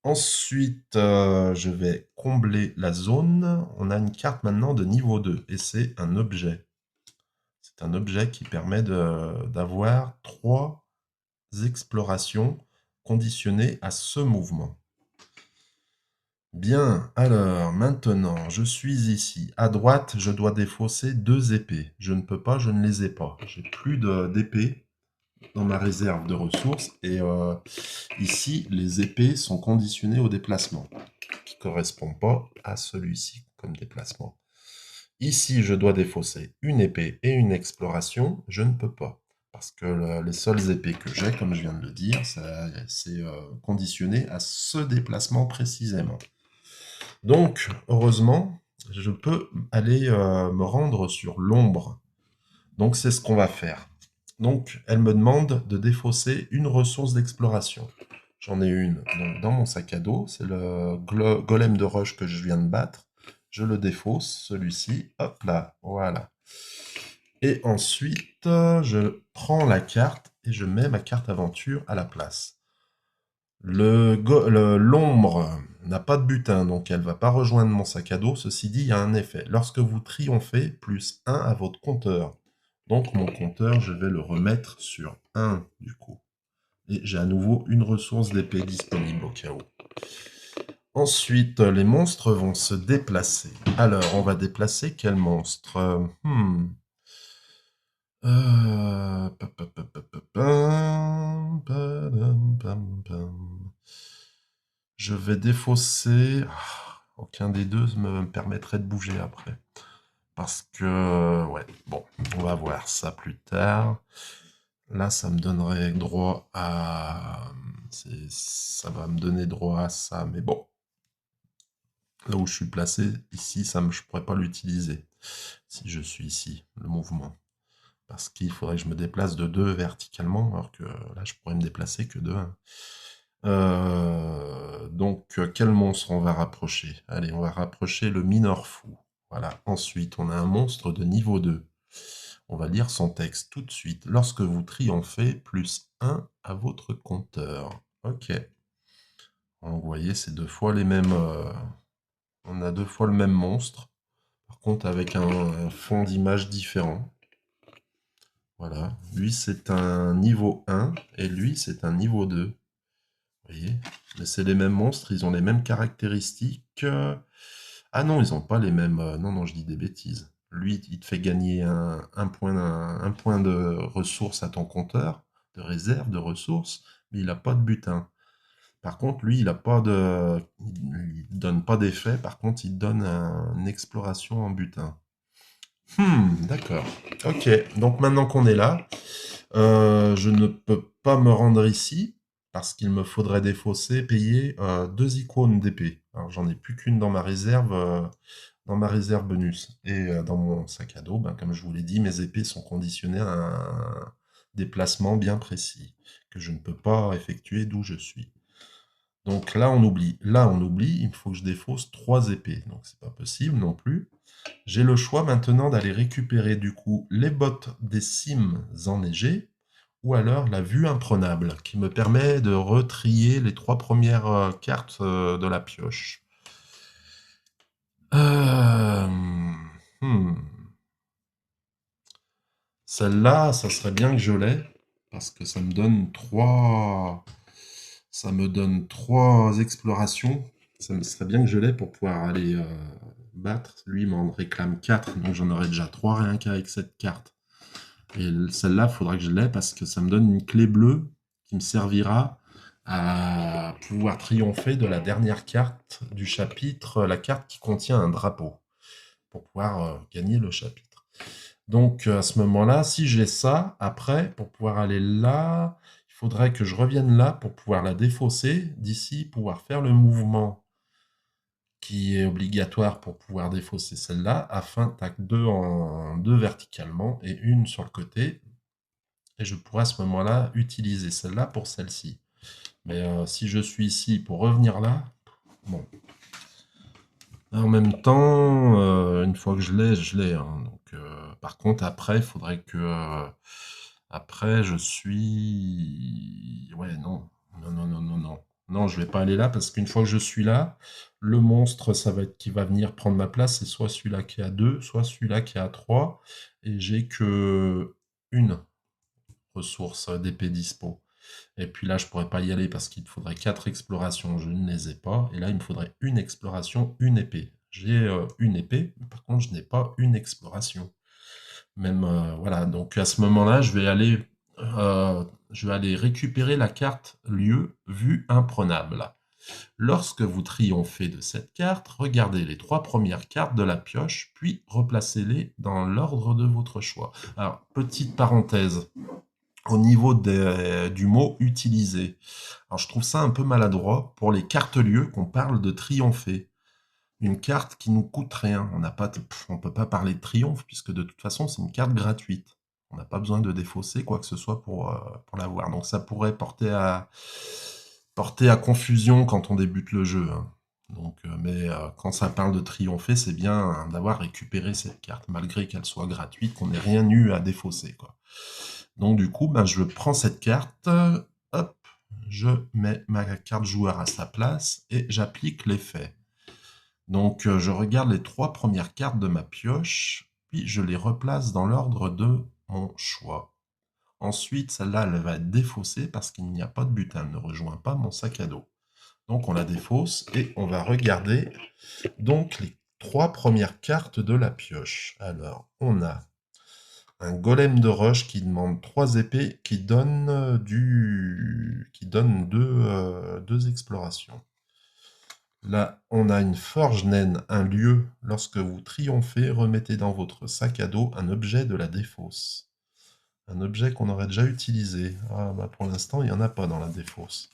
Ensuite, je vais combler la zone. On a une carte maintenant de niveau 2 et c'est un objet. C'est un objet qui permet d'avoir 3 explorations conditionnées à ce mouvement. Bien, alors maintenant, je suis ici. À droite, je dois défausser 2 épées. Je ne peux pas, je ne les ai pas. J'ai plus d'épées dans ma réserve de ressources. Et ici, les épées sont conditionnées au déplacement, qui ne correspond pas à celui-ci comme déplacement. Ici, je dois défausser une épée et une exploration. Je ne peux pas. Parce que les seules épées que j'ai, comme je viens de le dire, c'est conditionné à ce déplacement précisément. Donc, heureusement, je peux aller me rendre sur l'ombre. Donc, c'est ce qu'on va faire. Donc, elle me demande de défausser une ressource d'exploration. J'en ai une donc, dans mon sac à dos. C'est le golem de roche que je viens de battre. Je le défausse, celui-ci. Hop là, voilà. Et ensuite, je prends la carte et je mets ma carte aventure à la place. L'ombre n'a pas de butin, donc elle ne va pas rejoindre mon sac à dos. Ceci dit, il y a un effet. Lorsque vous triomphez, plus 1 à votre compteur. Donc mon compteur, je vais le remettre sur 1 du coup. Et j'ai à nouveau une ressource d'épée disponible au cas où. Ensuite, les monstres vont se déplacer. Alors, on va déplacer quel monstre? Je vais défausser. Aucun des deux me permettrait de bouger après. Parce que, ouais, bon, on va voir ça plus tard. Là, ça me donnerait droit à... Ça va me donner droit à ça, mais bon. Là où je suis placé, ici, je ne pourrais pas l'utiliser. Si je suis ici, le mouvement. Parce qu'il faudrait que je me déplace de 2 verticalement, alors que là, je pourrais me déplacer que de 1. Donc, quel monstre on va rapprocher? Allez, on va rapprocher le mineur fou. Voilà. Ensuite, on a un monstre de niveau 2. On va lire son texte tout de suite. Lorsque vous triomphez, plus 1 à votre compteur. Ok. Donc, vous voyez, c'est 2 fois les mêmes... on a 2 fois le même monstre. Par contre, avec un fond d'image différent. Voilà. Lui, c'est un niveau 1 et lui, c'est un niveau 2. Vous voyez? Mais c'est les mêmes monstres, ils ont les mêmes caractéristiques. Ah non, ils n'ont pas les mêmes... Non, non, je dis des bêtises. Lui, il te fait gagner un point de ressources à ton compteur, de réserve, de ressources, mais il n'a pas de butin. Par contre, lui, il a pas de... Il donne pas d'effet, par contre, il donne une exploration en butin. D'accord. Ok, donc maintenant qu'on est là, je ne peux pas me rendre ici, parce qu'il me faudrait défausser, payer 2 icônes d'épée. Alors j'en ai plus qu'une dans ma réserve bonus. Et dans mon sac à dos, ben, comme je vous l'ai dit, mes épées sont conditionnées à un déplacement bien précis, que je ne peux pas effectuer d'où je suis. Donc là, on oublie. Là, on oublie, il faut que je défausse 3 épées. Donc c'est pas possible non plus. J'ai le choix maintenant d'aller récupérer du coup les bottes des cimes enneigées ou alors la vue imprenable qui me permet de retrier les 3 premières cartes de la pioche. Euh, hmm. Celle-là, ça serait bien que je l'aie parce que ça me donne 3 explorations. Ça me serait bien que je l'aie pour pouvoir aller battre. Lui, il m'en réclame 4, donc j'en aurai déjà 3 rien qu'avec cette carte. Et celle-là, il faudra que je l'aie parce que ça me donne une clé bleue qui me servira à pouvoir triompher de la dernière carte du chapitre, la carte qui contient un drapeau, pour pouvoir gagner le chapitre. Donc à ce moment-là, si j'ai ça, après, pour pouvoir aller là, il faudrait que je revienne là pour pouvoir la défausser, d'ici pouvoir faire le mouvement qui est obligatoire pour pouvoir défausser celle-là, afin tac, 2 verticalement et une sur le côté. Et je pourrais à ce moment-là utiliser celle-là pour celle-ci. Mais si je suis ici pour revenir là, bon. En même temps, une fois que je l'ai, je l'ai. Hein. Donc, par contre, après, il faudrait que... après, je suis... Ouais, non. Non, non, non, non, non. Non, je vais pas aller là parce qu'une fois que je suis là, le monstre, ça va être qui va venir prendre ma place. C'est soit celui-là qui est à 2, soit celui-là qui est à 3. Et j'ai que une ressource d'épée dispo. Et puis là, je pourrais pas y aller parce qu'il me faudrait 4 explorations, je ne les ai pas. Et là, il me faudrait une exploration, une épée. J'ai une épée, mais par contre, je n'ai pas une exploration. Même, voilà, donc à ce moment-là, je vais aller récupérer la carte lieu vue imprenable. Lorsque vous triomphez de cette carte, regardez les 3 premières cartes de la pioche, puis replacez-les dans l'ordre de votre choix. Alors, petite parenthèse, au niveau du mot utilisé. Alors, je trouve ça un peu maladroit pour les cartes lieux qu'on parle de triompher. Une carte qui nous coûte rien. On peut pas parler de triomphe puisque de toute façon, c'est une carte gratuite. On n'a pas besoin de défausser quoi que ce soit pour l'avoir. Donc ça pourrait porter à confusion quand on débute le jeu, hein. Donc, mais quand ça parle de triompher, c'est bien hein, d'avoir récupéré cette carte, malgré qu'elle soit gratuite, qu'on n'ait rien eu à défausser, quoi. Donc du coup, ben, je prends cette carte, hop, je mets ma carte joueur à sa place et j'applique l'effet. Donc je regarde les 3 premières cartes de ma pioche, puis je les replace dans l'ordre de mon choix. Ensuite, celle-là, elle va être défaussée parce qu'il n'y a pas de butin, elle ne rejoint pas mon sac à dos. Donc on la défausse et on va regarder donc les 3 premières cartes de la pioche. Alors, on a un golem de roche qui demande 3 épées qui donne qui donne 2 explorations. Là, on a une forge naine, un lieu. Lorsque vous triomphez, remettez dans votre sac à dos un objet de la défausse. Un objet qu'on aurait déjà utilisé. Ah, bah pour l'instant, il n'y en a pas dans la défausse.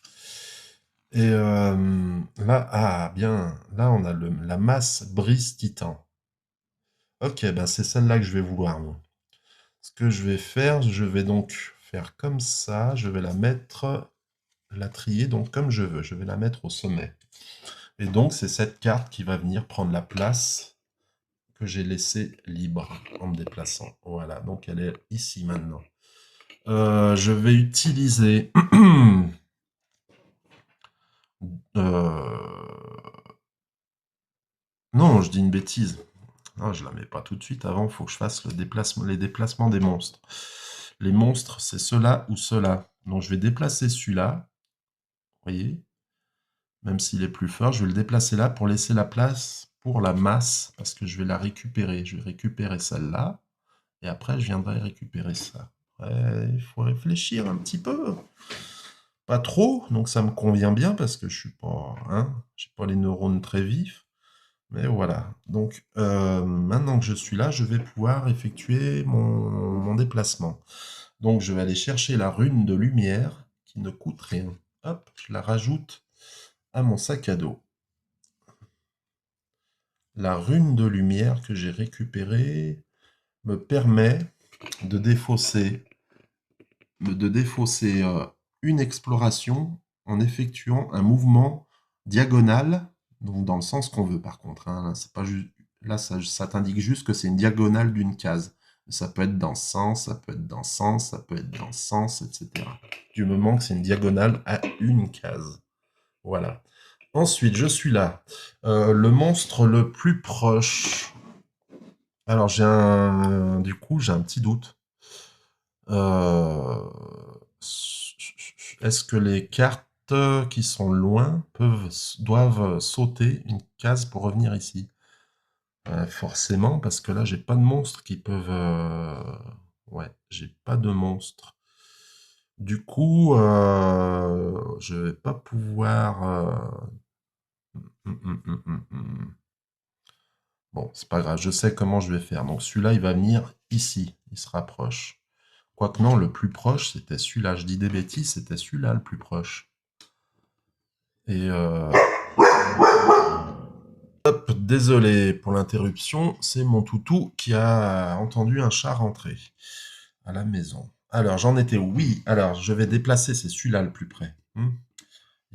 Et là, ah bien, là on a la masse brise titan. Ok, ben c'est celle-là que je vais vouloir, moi. Ce que je vais faire, je vais donc faire comme ça. Je vais la trier donc comme je veux. Je vais la mettre au sommet. Et donc c'est cette carte qui va venir prendre la place que j'ai laissée libre en me déplaçant. Voilà, donc elle est ici maintenant. Je vais utiliser non, je dis une bêtise. Non, je la mets pas tout de suite. Avant, il faut que je fasse les déplacements des monstres. Les monstres, c'est ceux-là ou ceux-là. Donc, je vais déplacer celui-là. Vous voyez? Même s'il est plus fort, je vais le déplacer là pour laisser la place pour la masse, parce que je vais la récupérer. Je vais récupérer celle-là, et après, je viendrai récupérer ça. Ouais, il faut réfléchir un petit peu. Pas trop, donc ça me convient bien, parce que je suis pas, hein, j'ai pas les neurones très vifs. Mais voilà, donc maintenant que je suis là, je vais pouvoir effectuer mon déplacement. Donc je vais aller chercher la rune de lumière qui ne coûte rien. Hop, je la rajoute à mon sac à dos. La rune de lumière que j'ai récupérée me permet de défausser une exploration en effectuant un mouvement diagonal, donc dans le sens qu'on veut par contre, hein. Là, c'est pas là ça t'indique juste que c'est une diagonale d'une case. Ça peut être dans ce sens, ça peut être dans ce sens, ça peut être dans ce sens, etc. Du moment que c'est une diagonale à une case. Voilà. Ensuite, je suis là. Le monstre le plus proche. Alors, du coup, j'ai un petit doute. Est-ce que les cartes qui sont loin doivent sauter une case pour revenir ici? Forcément, parce que là, j'ai pas de monstres qui peuvent... Ouais, j'ai pas de monstres. Du coup, je vais pas pouvoir... Bon, c'est pas grave, je sais comment je vais faire. Donc celui-là, il va venir ici, il se rapproche. Quoique non, le plus proche, c'était celui-là. Je dis des bêtises, c'était celui-là le plus proche. Et hop, désolé pour l'interruption, c'est mon toutou qui a entendu un chat rentrer à la maison. Alors, j'en étais où? Oui, alors je vais déplacer, c'est celui-là le plus près.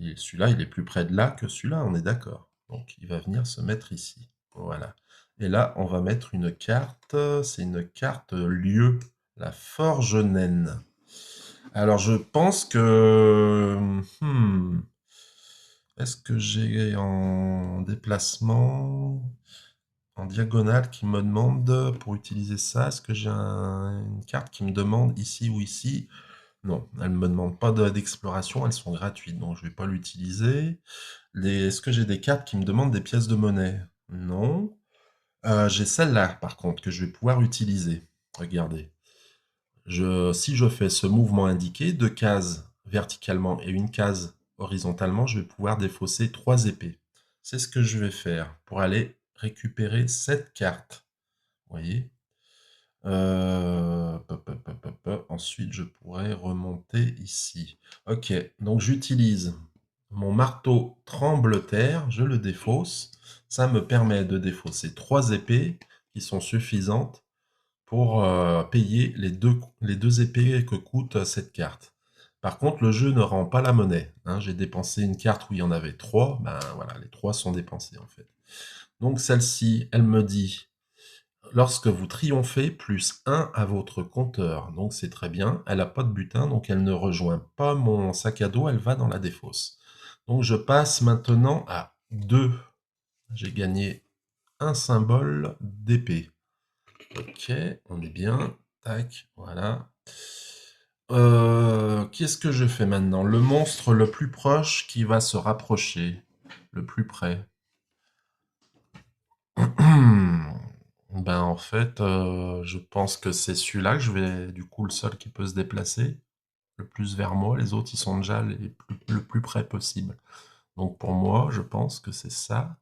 Et celui-là, il est plus près de là que celui-là, on est d'accord. Donc, il va venir se mettre ici. Voilà. Et là, on va mettre une carte, c'est une carte lieu, la forge naine. Alors, je pense que... Est-ce que j'ai en déplacement, en diagonale, qui me demande, pour utiliser ça, est-ce que j'ai une carte qui me demande ici ou ici? Non, elles me demandent pas d'exploration, elles sont gratuites, donc je vais pas l'utiliser. Est-ce que j'ai des cartes qui me demandent des pièces de monnaie? Non. J'ai celle-là, par contre, que je vais pouvoir utiliser. Regardez. Si je fais ce mouvement indiqué, 2 cases verticalement et une case horizontalement, je vais pouvoir défausser 3 épées. C'est ce que je vais faire pour aller récupérer cette carte. Vous voyez? Ensuite, je pourrais remonter ici. Ok, donc j'utilise mon marteau tremble-terre, je le défausse. Ça me permet de défausser 3 épées qui sont suffisantes pour payer les deux épées que coûte cette carte. Par contre, le jeu ne rend pas la monnaie, hein. J'ai dépensé une carte où il y en avait 3, ben voilà, les 3 sont dépensés en fait. Donc celle-ci, elle me dit, lorsque vous triomphez, plus 1 à votre compteur. Donc c'est très bien, elle n'a pas de butin, donc elle ne rejoint pas mon sac à dos, elle va dans la défausse. Donc je passe maintenant à 2. J'ai gagné un symbole d'épée. Ok, on est bien. Tac, voilà. Qu'est-ce que je fais maintenant? Le monstre le plus proche qui va se rapprocher, le plus près. Ben en fait, je pense que c'est celui-là que je vais, du coup, le seul qui peut se déplacer le plus vers moi. Les autres, ils sont déjà le plus près possible. Donc pour moi, je pense que c'est ça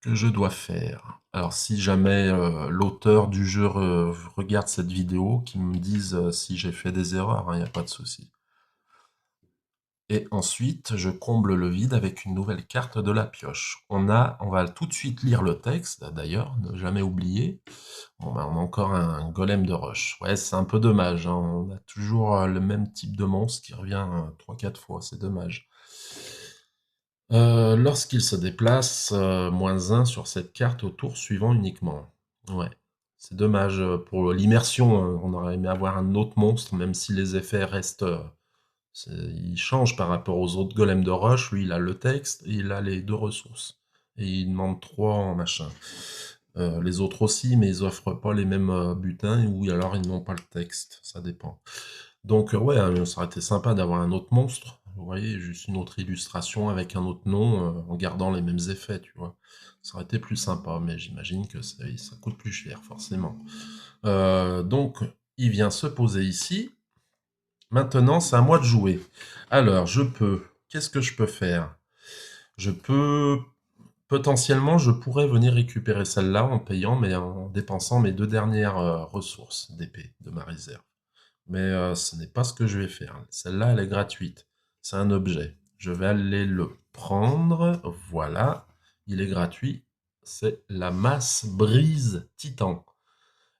que je dois faire. Alors si jamais l'auteur du jeu regarde cette vidéo, qu'il me dise si j'ai fait des erreurs, il n'y a pas de souci. Et ensuite, je comble le vide avec une nouvelle carte de la pioche. On va tout de suite lire le texte, d'ailleurs, ne jamais oublier. Bon, ben, on a encore un golem de roche. Ouais, c'est un peu dommage, hein. On a toujours le même type de monstre qui revient 3-4 fois, c'est dommage. Lorsqu'il se déplace, -1 sur cette carte au tour suivant uniquement. Ouais, c'est dommage pour l'immersion, on aurait aimé avoir un autre monstre, même si les effets restent, ils changent par rapport aux autres golems de roche. Lui, il a le texte et il a les 2 ressources. Et il demande 3 en machin. Les autres aussi, mais ils offrent pas les mêmes butins, ou alors ils n'ont pas le texte, ça dépend. Donc ouais, ça aurait été sympa d'avoir un autre monstre, vous voyez, juste une autre illustration avec un autre nom, en gardant les mêmes effets, tu vois. Ça aurait été plus sympa, mais j'imagine que ça coûte plus cher, forcément. Donc, il vient se poser ici. Maintenant, c'est à moi de jouer. Alors, qu'est-ce que je peux faire? Je peux, potentiellement, je pourrais venir récupérer celle-là en payant, mais en dépensant mes 2 dernières ressources d'épée de ma réserve. Mais ce n'est pas ce que je vais faire. Celle-là, elle est gratuite. C'est un objet. Je vais aller le prendre. Voilà. Il est gratuit. C'est la masse brise titan.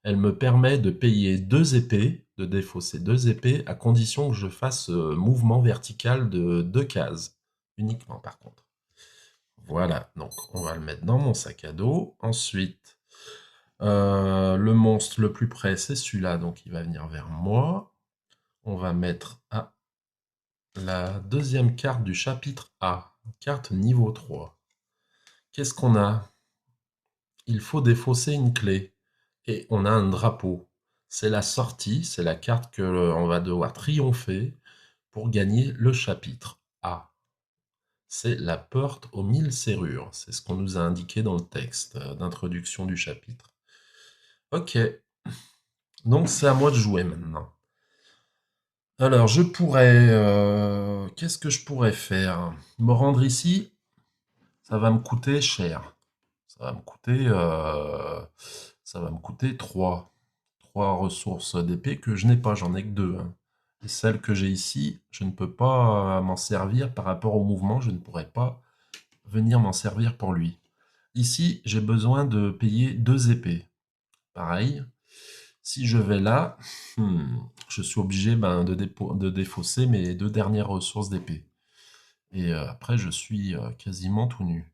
Elle me permet de payer 2 épées, de défausser 2 épées, à condition que je fasse mouvement vertical de 2 cases. Uniquement, par contre. Voilà. Donc, on va le mettre dans mon sac à dos. Ensuite, le monstre le plus près, c'est celui-là. Donc, il va venir vers moi. On va mettre la deuxième carte du chapitre A, carte niveau 3. Qu'est-ce qu'on a? Il faut défausser une clé. Et on a un drapeau. C'est la sortie, c'est la carte que on va devoir triompher pour gagner le chapitre A. C'est la porte aux 1000 serrures. C'est ce qu'on nous a indiqué dans le texte d'introduction du chapitre. Ok, donc c'est à moi de jouer maintenant. Alors, qu'est-ce que je pourrais faire? Me rendre ici, ça va me coûter cher. Ça va me coûter, ça va me coûter 3 ressources d'épée que je n'ai pas, j'en ai que 2, hein. Et celle que j'ai ici, je ne peux pas m'en servir par rapport au mouvement, je ne pourrais pas venir m'en servir pour lui. Ici, j'ai besoin de payer 2 épées. Pareil, si je vais là, je suis obligé de défausser mes 2 dernières ressources d'épée. Et après, je suis quasiment tout nu.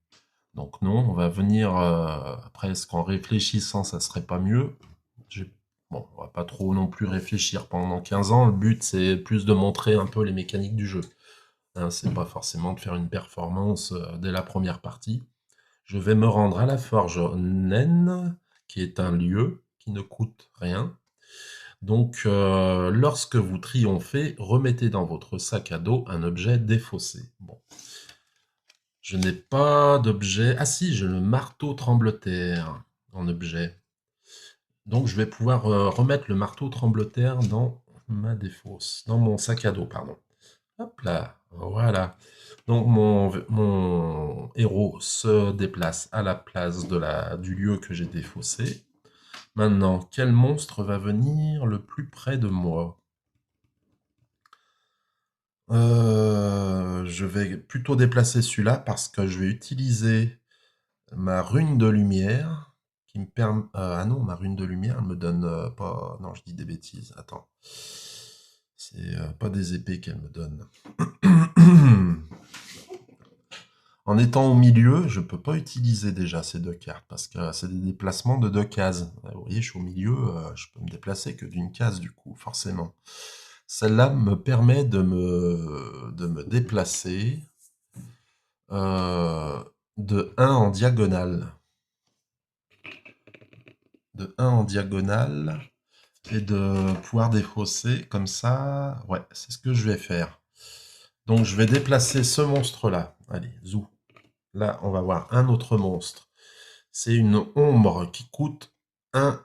Donc non, on va venir, après, est-ce qu'en réfléchissant, ça serait pas mieux? Bon, on va pas trop non plus réfléchir pendant 15 ans. Le but, c'est plus de montrer un peu les mécaniques du jeu. Hein, c'est pas forcément de faire une performance dès la première partie. Je vais me rendre à la forge naine, qui est un lieu qui ne coûte rien. Donc, lorsque vous triomphez, remettez dans votre sac à dos un objet défaussé. Bon, je n'ai pas d'objet. Ah si, j'ai le marteau tremblotaire en objet. Donc, je vais pouvoir remettre le marteau tremblotaire dans ma défausse, dans mon sac à dos, pardon. Hop là, voilà. Donc, mon héros se déplace à la place du lieu que j'ai défaussé. Maintenant, quel monstre va venir le plus près de moi? Je vais plutôt déplacer celui-là parce que je vais utiliser ma rune de lumière qui me permet... ah non, ma rune de lumière elle me donne pas... Non, je dis des bêtises. Attends. C'est pas des épées qu'elle me donne. En étant au milieu, je peux pas utiliser déjà ces deux cartes parce que c'est des déplacements de deux cases. Vous voyez, je suis au milieu, je peux me déplacer que d'une case du coup, forcément. Celle-là me permet de me déplacer de 1 en diagonale. De 1 en diagonale et de pouvoir défausser comme ça. Ouais, c'est ce que je vais faire. Donc je vais déplacer ce monstre-là. Allez, zou. Là, on va voir un autre monstre. C'est une ombre qui coûte 1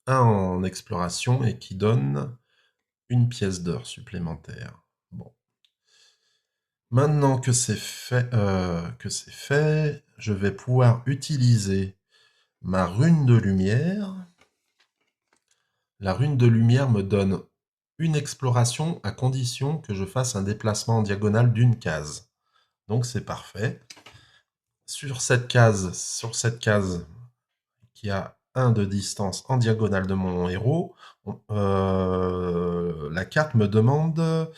en exploration et qui donne une pièce d'or supplémentaire. Bon. Maintenant que c'est fait, je vais pouvoir utiliser ma rune de lumière. La rune de lumière me donne une exploration à condition que je fasse un déplacement en diagonale d'une case. Donc c'est parfait. Sur cette case qui a 1 de distance en diagonale de mon héros, la carte me demande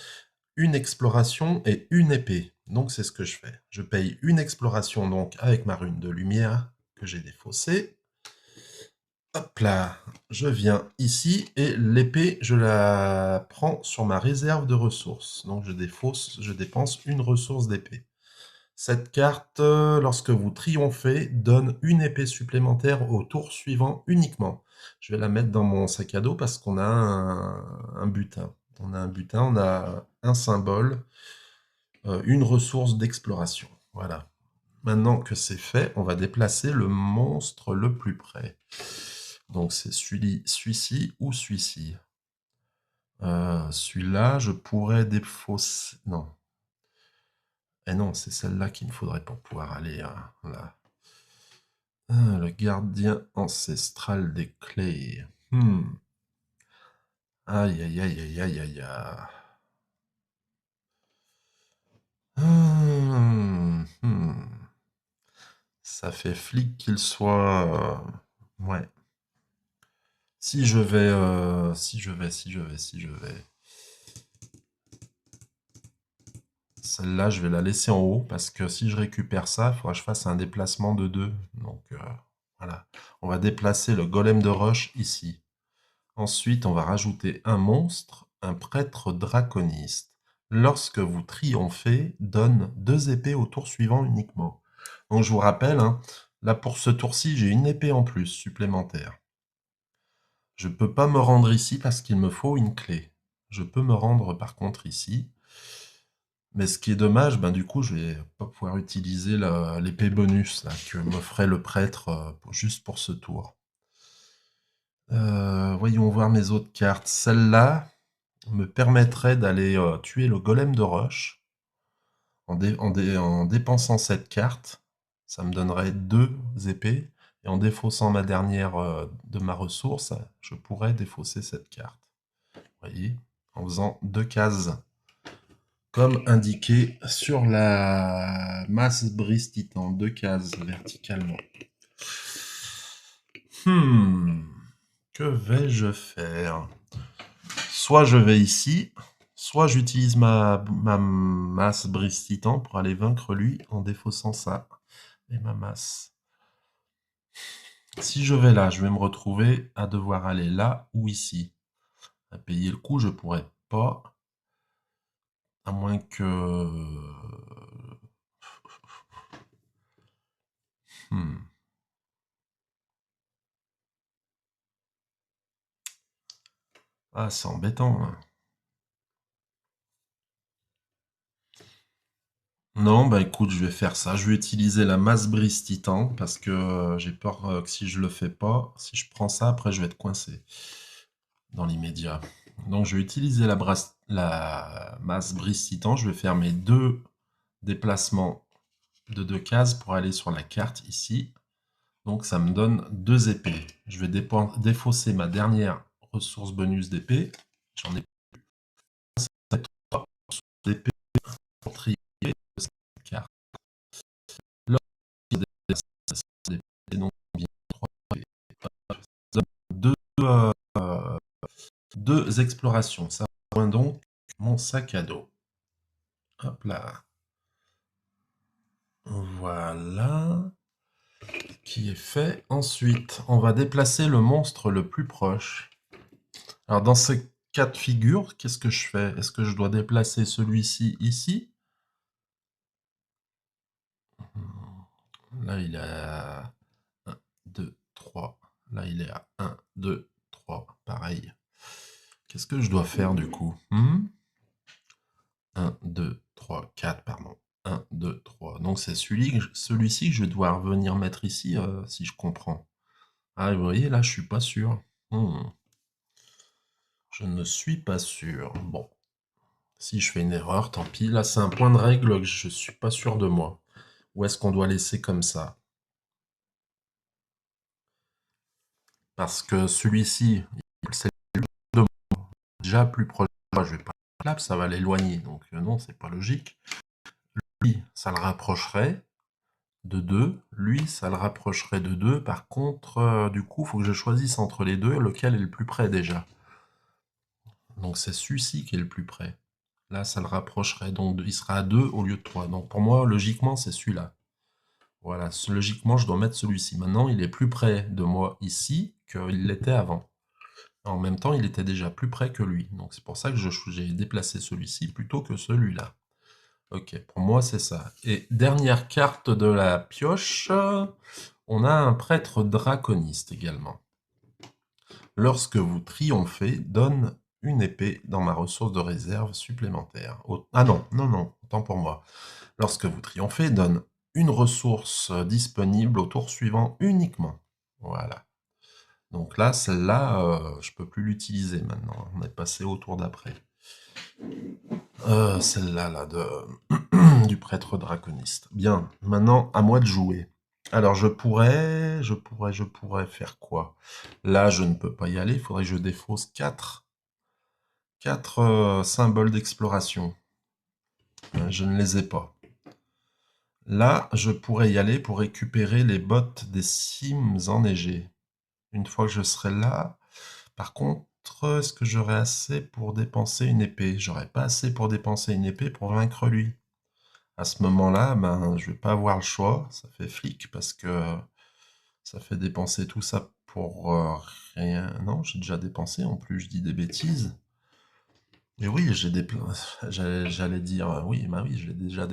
une exploration et une épée. Donc c'est ce que je fais. Je paye une exploration donc avec ma rune de lumière que j'ai défaussée. Hop là, je viens ici et l'épée, je la prends sur ma réserve de ressources. Donc je dépense une ressource d'épée. Cette carte, lorsque vous triomphez, donne une épée supplémentaire au tour suivant uniquement. Je vais la mettre dans mon sac à dos parce qu'on a un butin. On a un butin, on a un symbole, une ressource d'exploration. Voilà. Maintenant que c'est fait, on va déplacer le monstre le plus près. Donc c'est celui-ci ou celui-ci. Celui-là, je pourrais défausser... Non. Eh non, c'est celle-là qu'il me faudrait pour pouvoir aller là. Le gardien ancestral des clés. Aïe, aïe, aïe, aïe, aïe, aïe, aïe. Ça fait flic qu'il soit... Ouais. Si je vais, si je vais. Celle-là, je vais la laisser en haut parce que si je récupère ça, il faudra que je fasse un déplacement de 2. Donc voilà. On va déplacer le golem de roche ici. Ensuite, on va rajouter un monstre, un prêtre draconiste. Lorsque vous triomphez, donne 2 épées au tour suivant uniquement. Donc je vous rappelle, hein, là pour ce tour-ci, j'ai une épée en plus supplémentaire. Je ne peux pas me rendre ici parce qu'il me faut une clé. Je peux me rendre par contre ici. Mais ce qui est dommage, ben, du coup, je vais pas pouvoir utiliser l'épée bonus là, que m'offrait le prêtre juste pour ce tour. Voyons voir mes autres cartes. Celle-là me permettrait d'aller tuer le golem de roche en dépensant cette carte. Ça me donnerait 2 épées. Et en défaussant ma dernière de ma ressource, je pourrais défausser cette carte. Vous voyez, en faisant 2 cases comme indiqué sur la masse brise titan, 2 cases verticalement. Que vais-je faire? Soit je vais ici, soit j'utilise ma masse brise titan pour aller vaincre lui en défaussant ça et ma masse. Si je vais là, je vais me retrouver à devoir aller là ou ici. À payer le coup, je pourrais pas. À moins que... Ah, c'est embêtant, hein. Non, bah écoute, je vais faire ça. Je vais utiliser la masse brise titan parce que j'ai peur que si je le fais pas, si je prends ça, après je vais être coincé dans l'immédiat. Donc je vais utiliser la masse brise titan. Je vais faire mes deux déplacements de 2 cases pour aller sur la carte ici. Donc ça me donne 2 épées. Je vais défausser ma dernière ressource bonus d'épée. J'en ai 3 d'épée pour trier cette carte. Là, donc bien 3 deux, deux explorations. Ça rejoint donc mon sac à dos. Hop là. Voilà. Qui est fait. Ensuite, on va déplacer le monstre le plus proche. Alors, dans ces cas de figure, qu'est-ce que je fais? Est-ce que je dois déplacer celui-ci ici? Là, il est à 1, 2, 3. Là, il est à 1, 2, 3. Pareil. Qu'est-ce que je dois faire du coup? 1, 2, 3, 4, pardon. 1, 2, 3. Donc c'est celui-ci que je dois revenir mettre ici, si je comprends. Ah, vous voyez, là, je suis pas sûr. Je ne suis pas sûr. Bon, si je fais une erreur, tant pis. Là, c'est un point de règle que je suis pas sûr de moi. Ou est-ce qu'on doit laisser comme ça? Parce que celui-ci, c'est déjà plus proche de moi. Je vais pas là, ça va l'éloigner. Donc non, c'est pas logique. Lui, ça le rapprocherait de 2. Lui, ça le rapprocherait de 2. Par contre, du coup, il faut que je choisisse entre les deux lequel est le plus près déjà. Donc c'est celui-ci qui est le plus près. Là, ça le rapprocherait. Donc il sera à 2 au lieu de 3. Donc pour moi, logiquement, c'est celui-là. Voilà, logiquement, je dois mettre celui-ci. Maintenant, il est plus près de moi ici qu'il l'était avant. En même temps, il était déjà plus près que lui. Donc c'est pour ça que j'ai déplacé celui-ci plutôt que celui-là. Ok, pour moi, c'est ça. Et dernière carte de la pioche, on a un prêtre draconiste également. Lorsque vous triomphez, donne une épée dans ma ressource de réserve supplémentaire. Ah non, non, non, autant pour moi. Lorsque vous triomphez, donne une ressource disponible au tour suivant uniquement. Voilà. Donc là, celle-là, je peux plus l'utiliser maintenant. On est passé au tour d'après. Celle-là, là, du prêtre draconiste. Bien, maintenant, à moi de jouer. Alors, je pourrais faire quoi? Là, je ne peux pas y aller. Il faudrait que je défausse 4 symboles d'exploration. Je ne les ai pas. Là, je pourrais y aller pour récupérer les bottes des cimes enneigées. Une fois que je serai là, par contre, est-ce que j'aurai assez pour dépenser une épée? J'aurais pas assez pour dépenser une épée pour vaincre lui. À ce moment-là, ben, je vais pas avoir le choix. Ça fait flic parce que ça fait dépenser tout ça pour rien. Non, j'ai déjà dépensé. En plus, je dis des bêtises. Et oui, j'allais dire oui, bah oui, j'ai déjà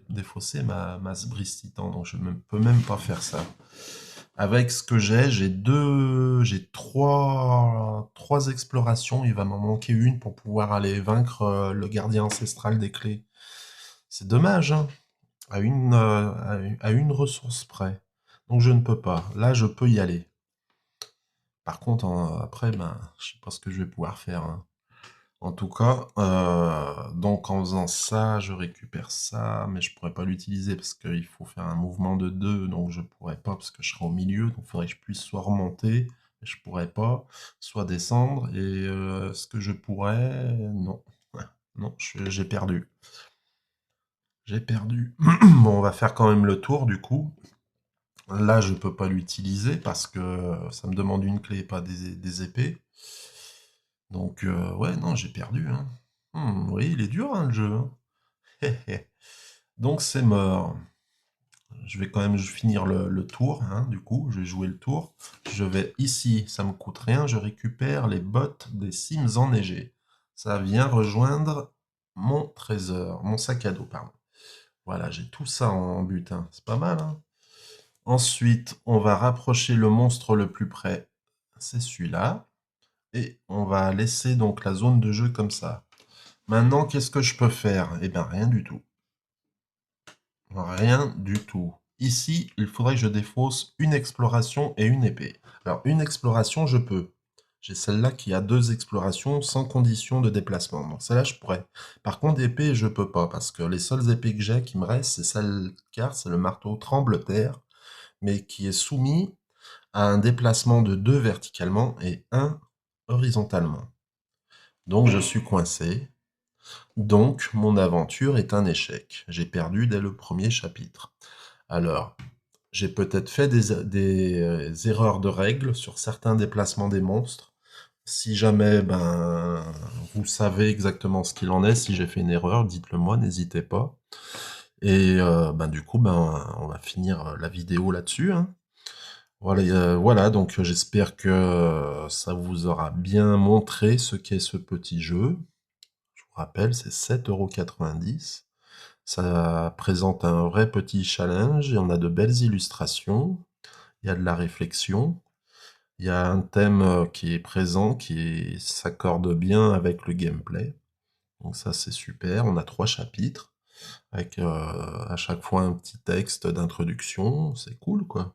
défaussé ma masse brise titan, donc je ne peux même pas faire ça. Avec ce que j'ai trois explorations. Il va m'en manquer une pour pouvoir aller vaincre le gardien ancestral des clés. C'est dommage, hein, à une ressource près. Donc je ne peux pas. Là, je peux y aller. Par contre, après, ben, je sais pas ce que je vais pouvoir faire, hein. En tout cas, donc en faisant ça, je récupère ça, mais je pourrais pas l'utiliser parce qu'il faut faire un mouvement de 2, donc je pourrais pas parce que je serai au milieu, donc il faudrait que je puisse soit remonter, mais je pourrais pas, soit descendre, et ce que je pourrais... Non, non, j'ai perdu. J'ai perdu. Bon, on va faire quand même le tour du coup. Là, je peux pas l'utiliser parce que ça me demande une clé, pas des épées. Donc, ouais, non, j'ai perdu, hein. Oui, il est dur, hein, le jeu, hein. Donc, c'est mort. Je vais quand même finir le tour, hein, du coup, je vais jouer le tour. Je vais ici, ça me coûte rien, je récupère les bottes des cimes enneigées. Ça vient rejoindre mon trésor, mon sac à dos, pardon. Voilà, j'ai tout ça en butin, c'est pas mal, hein. Ensuite, on va rapprocher le monstre le plus près. C'est celui-là. Et on va laisser donc la zone de jeu comme ça. Maintenant, qu'est-ce que je peux faire? Eh bien, rien du tout. Rien du tout. Ici, il faudrait que je défausse une exploration et une épée. Alors, une exploration, je peux. J'ai celle-là qui a 2 explorations sans condition de déplacement. Donc celle-là, je pourrais. Par contre, épée, je peux pas, parce que les seules épées que j'ai qui me restent, c'est celle car c'est le marteau tremble-terre, mais qui est soumis à un déplacement de 2 verticalement et 1 horizontalement. Donc je suis coincé. Donc mon aventure est un échec. J'ai perdu dès le premier chapitre. Alors, j'ai peut-être fait des erreurs de règles sur certains déplacements des monstres. Si jamais, ben, vous savez exactement ce qu'il en est, si j'ai fait une erreur, dites-le moi, n'hésitez pas. Et ben, du coup, ben, on va finir la vidéo là-dessus, hein. Voilà, voilà, donc j'espère que ça vous aura bien montré ce qu'est ce petit jeu. Je vous rappelle, c'est 7,90 €. Ça présente un vrai petit challenge, il y en a de belles illustrations, il y a de la réflexion, il y a un thème qui est présent, qui s'accorde bien avec le gameplay. Donc ça c'est super, on a 3 chapitres, avec à chaque fois un petit texte d'introduction, c'est cool quoi.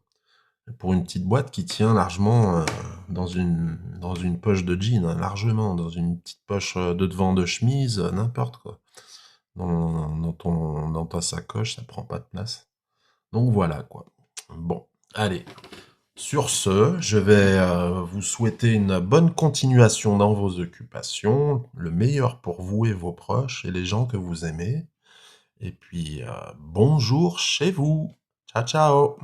Pour une petite boîte qui tient largement dans une poche de jean, hein, largement, dans une petite poche de devant de chemise, n'importe quoi. Dans ta sacoche, ça prend pas de place. Donc voilà quoi. Bon, allez. Sur ce, je vais vous souhaiter une bonne continuation dans vos occupations, le meilleur pour vous et vos proches et les gens que vous aimez. Et puis, bonjour chez vous. Ciao, ciao.